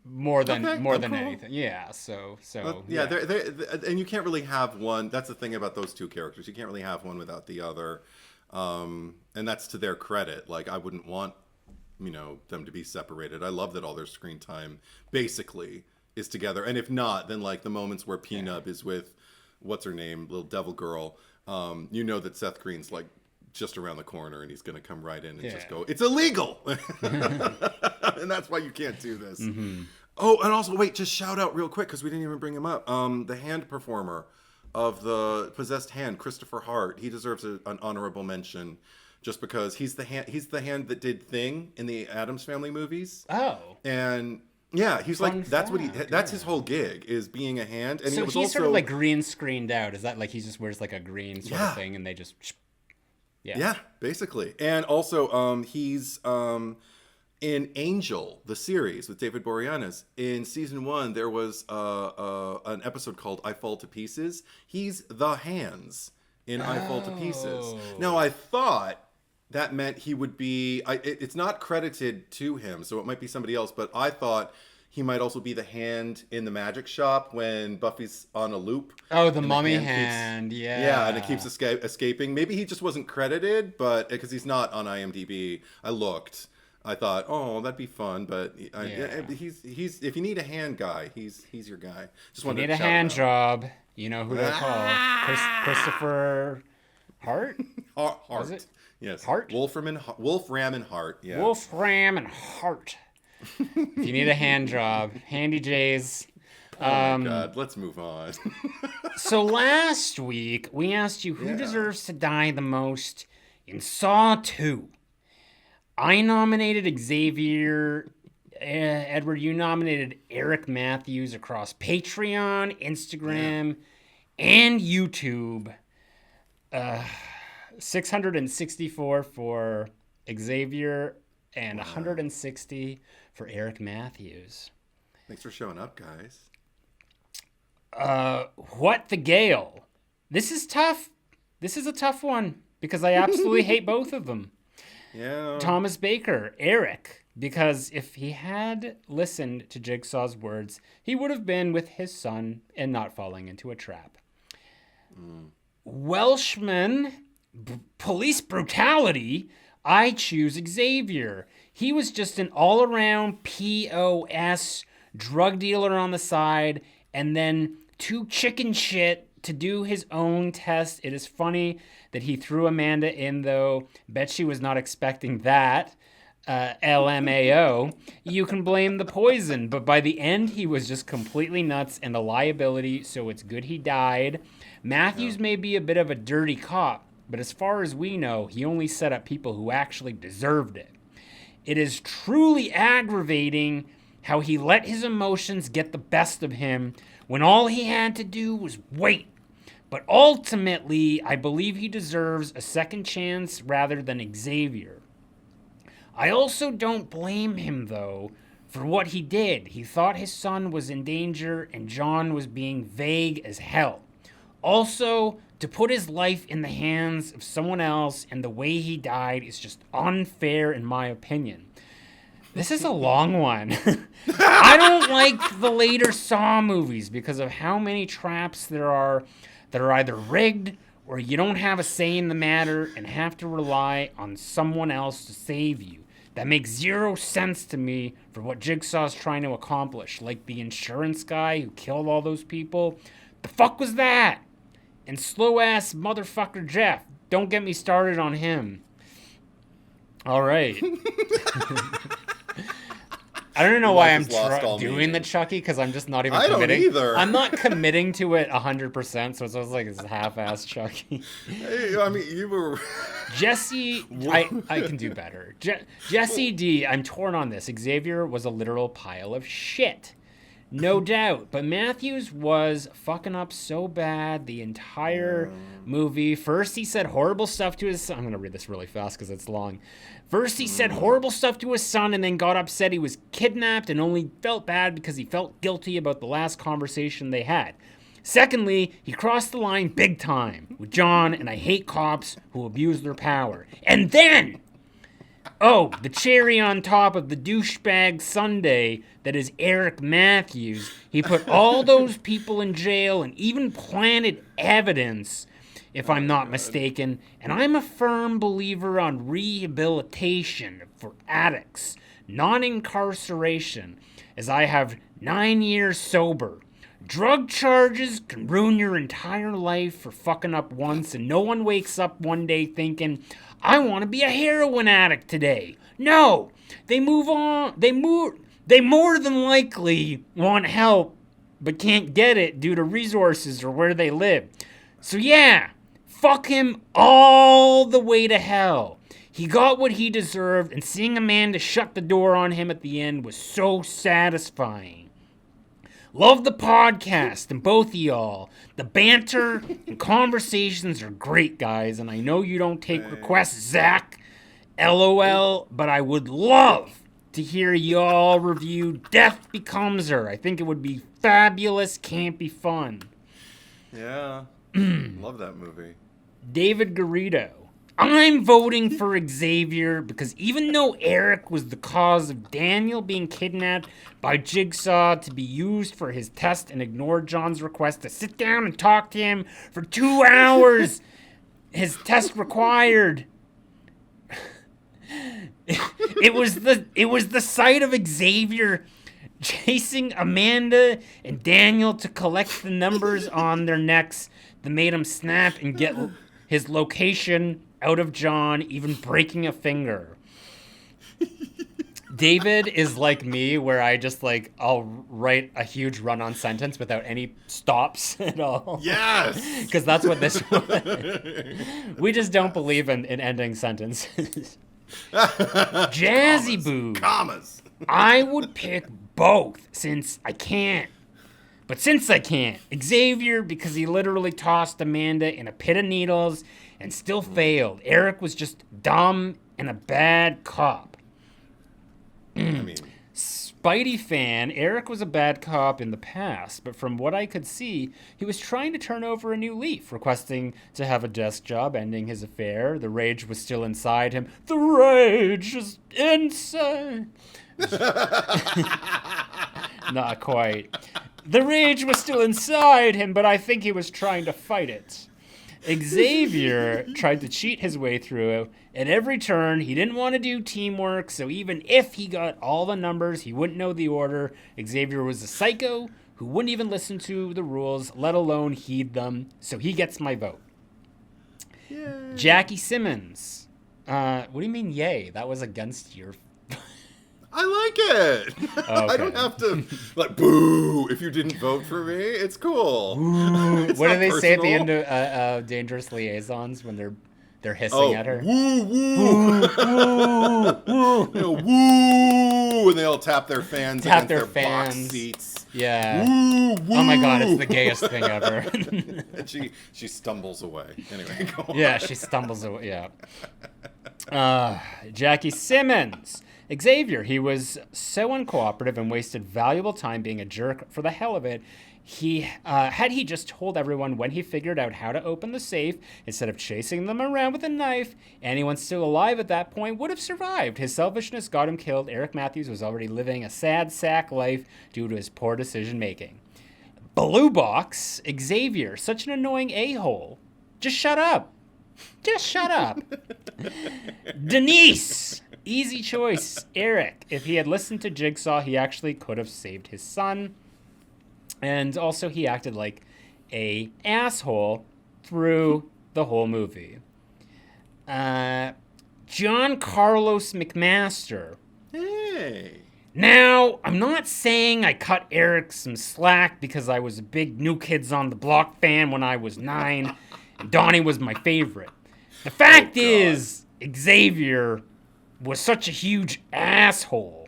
More than anything, yeah. So they're and you can't really have one. That's the thing about those two characters. You can't really have one without the other, and that's to their credit. Like, I wouldn't want them to be separated. I love that all their screen time basically is together, and if not, then like the moments where Peanut is with what's her name, little devil girl, that Seth Green's like just around the corner and he's gonna come right in and just go, it's illegal. And that's why you can't do this. Mm-hmm. Oh, and also wait, just shout out real quick because we didn't even bring him up. The hand performer of the possessed hand, Christopher Hart, he deserves an honorable mention just because he's the hand that did Thing in the Addams Family movies. Oh, and yeah, he's that's his whole gig, is being a hand. And so he's also sort of like green screened out. Is that like he just wears like a green sort of thing and they just yeah, basically. And also he's in Angel, the series with David Boreanaz. In season 1, there was an episode called I Fall to Pieces. He's the hands in I Fall to Pieces. Now, I thought that meant he would be... it's not credited to him, so it might be somebody else, but I thought he might also be the hand in the magic shop when Buffy's on a loop. Oh, the mummy hand, yeah. Yeah, and it keeps escaping. Maybe he just wasn't credited, but because he's not on IMDb. I looked. I thought, oh, that'd be fun, but he's if you need a hand guy, he's your guy. Just wanted to need a hand job. You know who they call Christopher Hart. Hart. It? Yes. Hart. Wolfram and Hart. Yeah. Wolfram and Hart. If you need a hand job, Handy J's. Oh my God, let's move on. So last week we asked you who deserves to die the most in Saw 2. I nominated Xavier. Edward, you nominated Eric Matthews across Patreon, Instagram, and YouTube. 664 for Xavier and 160 for Eric Matthews. Thanks for showing up, guys. What the Gale? This is tough. This is a tough one because I absolutely hate both of them. Yeah. Thomas Baker, Eric, because if he had listened to Jigsaw's words, he would have been with his son and not falling into a trap. Welshman, police brutality, I choose Xavier. He was just an all-around POS drug dealer on the side, and then too chicken shit to do his own test. It is funny that he threw Amanda in, though. Bet she was not expecting that. LMAO. You can blame the poison, but by the end, he was just completely nuts and a liability, so it's good he died. Matthews may be a bit of a dirty cop, but as far as we know, he only set up people who actually deserved it. It is truly aggravating how he let his emotions get the best of him when all he had to do was wait. But ultimately, I believe he deserves a second chance rather than Xavier. I also don't blame him, though, for what he did. He thought his son was in danger, and John was being vague as hell. Also, to put his life in the hands of someone else and the way he died is just unfair, in my opinion. This is a long one. I don't like the later Saw movies because of how many traps there are that are either rigged or you don't have a say in the matter and have to rely on someone else to save you. That makes zero sense to me for what Jigsaw's trying to accomplish. Like the insurance guy who killed all those people. The fuck was that? And slow-ass motherfucker Jeff. Don't get me started on him. All right. I don't know why I'm doing the Chucky, because I'm just not even committing. I don't either. I'm not committing to it 100%, so it's like it's half-assed Chucky. Hey, I mean, you were... Jesse, I can do better. Jesse D, I'm torn on this. Xavier was a literal pile of shit. No doubt. But Matthews was fucking up so bad the entire movie. First, he said horrible stuff to his son. I'm going to read this really fast because it's long. First, he said horrible stuff to his son and then got upset he was kidnapped and only felt bad because he felt guilty about the last conversation they had. Secondly, he crossed the line big time with John, and I hate cops who abuse their power. And then, the cherry on top of the douchebag sundae that is Eric Matthews, he put all those people in jail and even planted evidence, if I'm not mistaken, and I'm a firm believer on rehabilitation for addicts, non-incarceration, as I have 9 years sober. Drug charges can ruin your entire life for fucking up once, and no one wakes up one day thinking, I want to be a heroin addict today. No, they move on. They more than likely want help, but can't get it due to resources or where they live. So yeah, fuck him all the way to hell. He got what he deserved, and seeing Amanda shut the door on him at the end was so satisfying. Love the podcast and both of y'all. The banter and conversations are great, guys, and I know you don't take requests, Zack. LOL, but I would love to hear y'all review Death Becomes Her. I think it would be fabulous, campy fun. Yeah, love that movie. David Garrido. I'm voting for Xavier because even though Eric was the cause of Daniel being kidnapped by Jigsaw to be used for his test and ignored John's request to sit down and talk to him for 2 hours, his test required. It was the sight of Xavier chasing Amanda and Daniel to collect the numbers on their necks that made him snap and get his location out of John, even breaking a finger. David is like me, where I just I'll write a huge run-on sentence without any stops at all. Yes! Because that's what this was. We just don't believe in ending sentences. Jazzy Boo. Commas. I would pick both since I can't. But since I can't, Xavier, because he literally tossed Amanda in a pit of needles and still failed. Eric was just dumb and a bad cop. I mean, Spidey fan, Eric was a bad cop in the past, but from what I could see, he was trying to turn over a new leaf, requesting to have a desk job, ending his affair. The rage was still inside him. The rage is inside. Not quite. The rage was still inside him, but I think he was trying to fight it. Xavier tried to cheat his way through. At every turn, he didn't want to do teamwork, so even if he got all the numbers, he wouldn't know the order. Xavier was a psycho who wouldn't even listen to the rules, let alone heed them, so he gets my vote. Yay. Jackie Simmons. What do you mean, yay? That was against your... I like it. Okay. I don't have to, boo, if you didn't vote for me. It's cool. What do they say at the end of Dangerous Liaisons when they're hissing at her? Woo, woo. Woo, woo. Woo. And they all tap their fans against their box seats. Yeah. Woo, woo. Oh my God, it's the gayest thing ever. And she stumbles away. Anyway, go on. Yeah, she stumbles away. Yeah. Jackie Simmons. Xavier, he was so uncooperative and wasted valuable time being a jerk for the hell of it. Had he just told everyone when he figured out how to open the safe, instead of chasing them around with a knife, anyone still alive at that point would have survived. His selfishness got him killed. Eric Matthews was already living a sad sack life due to his poor decision-making. Blue Box, Xavier, such an annoying a-hole. Just shut up. Just shut up. Denise. Easy choice, Eric. If he had listened to Jigsaw, he actually could have saved his son. And also, he acted like a asshole through the whole movie. John Carlos McMaster. Hey. Now, I'm not saying I cut Eric some slack because I was a big New Kids on the Block fan when I was 9, and Donnie was my favorite. The fact is, Xavier was such a huge asshole.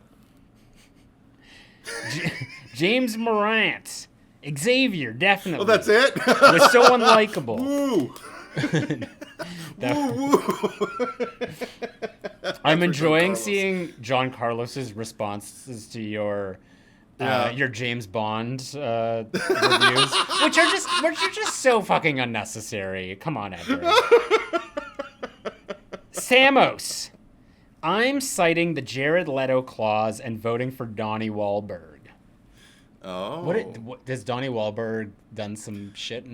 James Morant. Xavier, definitely. Oh, that's it? Was so unlikable. Woo. I'm enjoying seeing John Carlos's responses to your James Bond reviews, which are just so fucking unnecessary. Come on, Edward. Samos. I'm citing the Jared Leto clause and voting for Donnie Wahlberg. Oh. What does Donnie Wahlberg done some shit?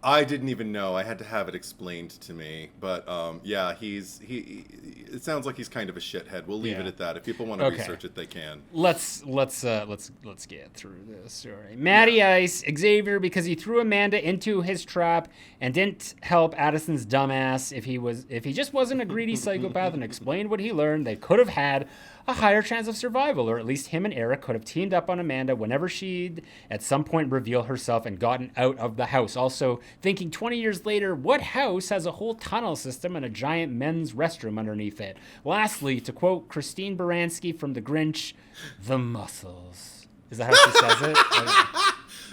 I didn't even know. I had to have it explained to me. But yeah, it sounds like he's kind of a shithead. We'll leave it at that. If people want to research it, they can. Let's get through this story. Matty Ice, Xavier, because he threw Amanda into his trap and didn't help Addison's dumbass. If he just wasn't a greedy psychopath and explained what he learned, they could have had a higher chance of survival, or at least him and Eric could have teamed up on Amanda whenever she'd at some point reveal herself and gotten out of the house. Also, thinking 20 years later, what house has a whole tunnel system and a giant men's restroom underneath it? Lastly, to quote Christine Baranski from The Grinch, the muscles. Is that how she says it?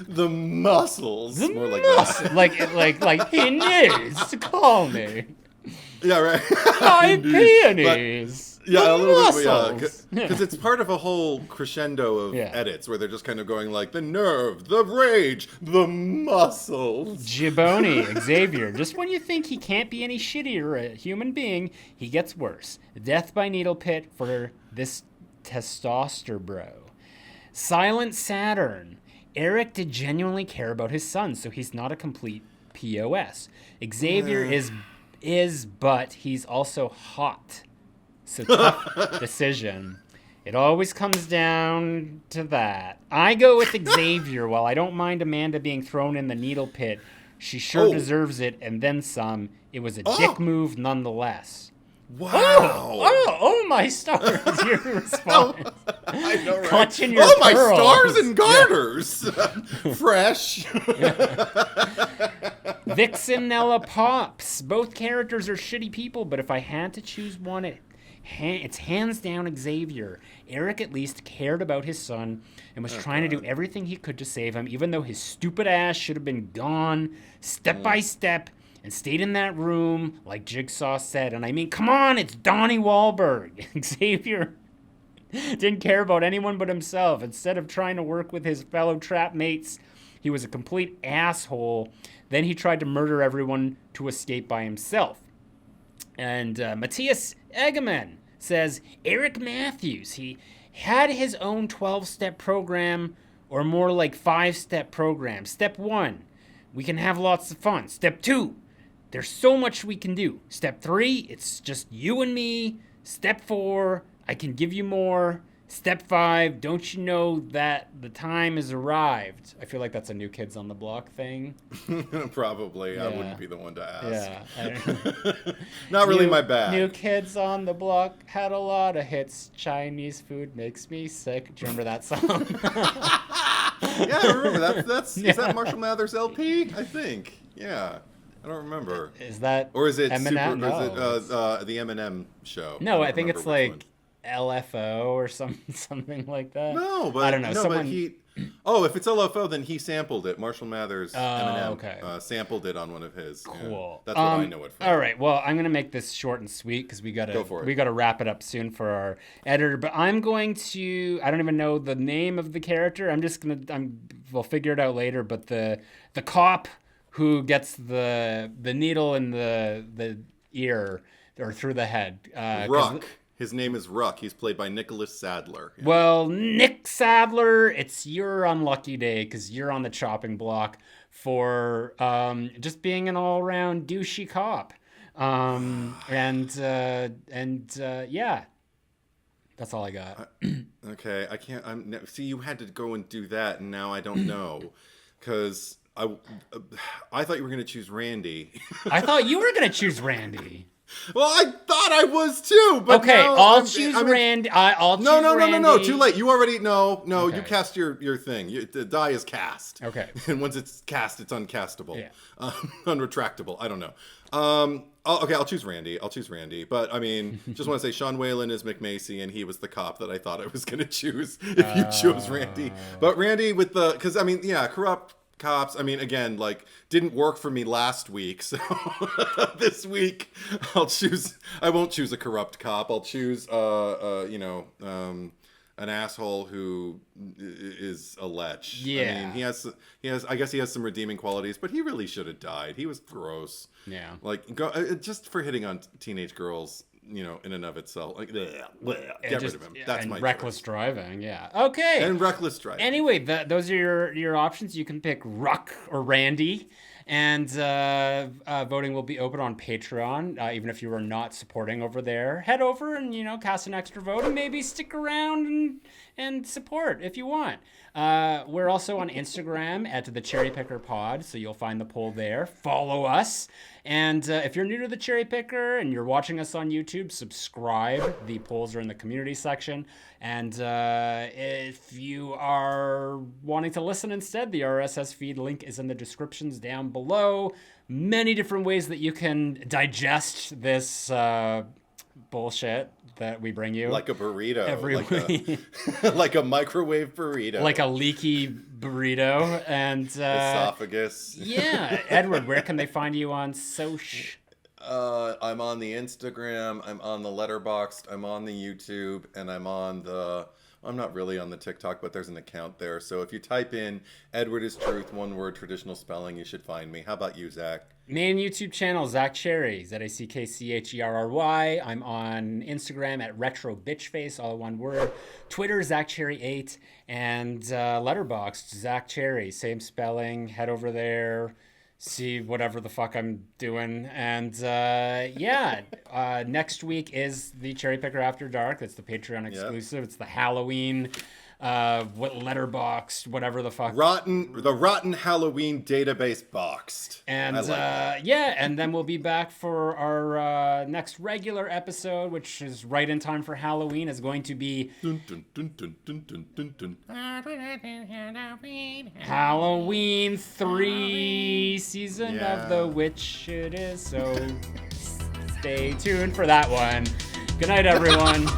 The muscles. The more like muscles. that. like he needs to call me. Yeah, right. My peonies. Yeah, a little bit, yeah, because it's part of a whole crescendo of edits where they're just kind of going like the nerve, the rage, the muscles. Gibboni, Xavier, just when you think he can't be any shittier a human being, he gets worse. Death by needle pit for this testosterone bro. Silent Saturn. Eric did genuinely care about his son, so he's not a complete POS. Xavier is, but he's also hot. So tough decision. It always comes down to that. I go with Xavier. While I don't mind Amanda being thrown in the needle pit, she sure deserves it, and then some. It was a dick move nonetheless. Wow. Oh, my stars. Your response. I know, right? Clutching your my pearls. stars and garters. Fresh. Vixen, Nella, Pops. Both characters are shitty people, but if I had to choose one, it's hands down Xavier. Eric at least cared about his son and was trying to do everything he could to save him, even though his stupid ass should have been gone step by step and stayed in that room, like Jigsaw said. And I mean, come on, it's Donnie Wahlberg. Xavier didn't care about anyone but himself. Instead of trying to work with his fellow trap mates, he was a complete asshole. Then he tried to murder everyone to escape by himself. And Matthias Egeman says, Eric Matthews, he had his own 12-step program, or more like 5-step program. Step 1, we can have lots of fun. Step 2, there's so much we can do. Step 3, it's just you and me. Step 4, I can give you more. Step 5, don't you know that the time has arrived? I feel like that's a New Kids on the Block thing. Probably. Yeah. I wouldn't be the one to ask. Yeah. Not really my bag. New Kids on the Block had a lot of hits. Chinese food makes me sick. Do you remember that song? Yeah, I remember. That's Is that Marshall Mathers LP? I think. Yeah. I don't remember. Is that Or is it Eminem? Or is it the Eminem show? No, I think it's like LFO or something like that. No, but I don't know. No, someone... but he. Oh, if it's LFO, then he sampled it. Marshall Mathers, Eminem, okay. Sampled it on one of his. Cool. Yeah, that's what I know it from. All right. Well, I'm gonna make this short and sweet because we gotta wrap it up soon for our editor. But I'm going to. I don't even know the name of the character. We'll figure it out later. But the cop who gets the needle in the ear or through the head. Ruck. His name is Ruck. He's played by Nicholas Sadler. Yeah. Well, Nick Sadler, it's your unlucky day because you're on the chopping block for just being an all-around douchey cop. Yeah, that's all I got. Okay, I can't. See, you had to go and do that, and now I don't know because I thought you were going to choose Randy. I thought you were going to choose Randy. Well, I thought I was too, but okay, I'll choose Randy. I'll choose Randy. No, too late. You already okay. You cast your thing. The die is cast. Okay. And once it's cast, it's uncastable. Yeah. Unretractable. I don't know. Okay, I'll choose Randy. But I mean, just want to say Sean Whalen is McMacy, and he was the cop that I thought I was going to choose if you chose Randy. But Randy because I mean, yeah, corrupt cops. I mean, again, like, didn't work for me last week, so this week I won't choose a corrupt cop. I'll choose an asshole who is a lech. Yeah. I mean, I guess he has some redeeming qualities, but he really should have died. He was gross. Yeah. Like, just for hitting on teenage girls, in and of itself, like, get rid of him. That's my reckless choice. Driving, yeah. Okay. And reckless driving. Anyway, those are your options. You can pick Ruck or Randy, and voting will be open on Patreon. Even if you are not supporting over there, head over and cast an extra vote, and maybe stick around and support if you want. We're also on Instagram at the Cherry Picker Pod, so you'll find the poll there. Follow us. And if you're new to the Cherry Picker and you're watching us on YouTube, subscribe. The polls are in the community section. And if you are wanting to listen instead, the RSS feed link is in the descriptions down below. Many different ways that you can digest this bullshit that we bring you. Like a burrito. Every week. Like a microwave burrito. Like a leaky burrito. And esophagus. Yeah. Edward, where can they find you on social? I'm on the Instagram, I'm on the Letterboxd, I'm on the YouTube, and I'm not really on the TikTok, but there's an account there. So if you type in Edward is Truth, one word, traditional spelling, you should find me. How about you, Zach? Main YouTube channel, Zack Cherry, ZackCherry. I'm on Instagram at Retro Bitchface, all one word. Twitter, ZackCherry8, and Letterboxd, Zack Cherry, same spelling. Head over there, see whatever the fuck I'm doing. And next week is the Cherry Picker After Dark. That's the Patreon exclusive. Yep. It's the Halloween, what Letterboxd, whatever the fuck. The Rotten Halloween Database Boxed. And and then we'll be back for our next regular episode, which is right in time for Halloween. Is going to be Halloween 3 season of the witch it is. So stay tuned for that one. Good night, everyone.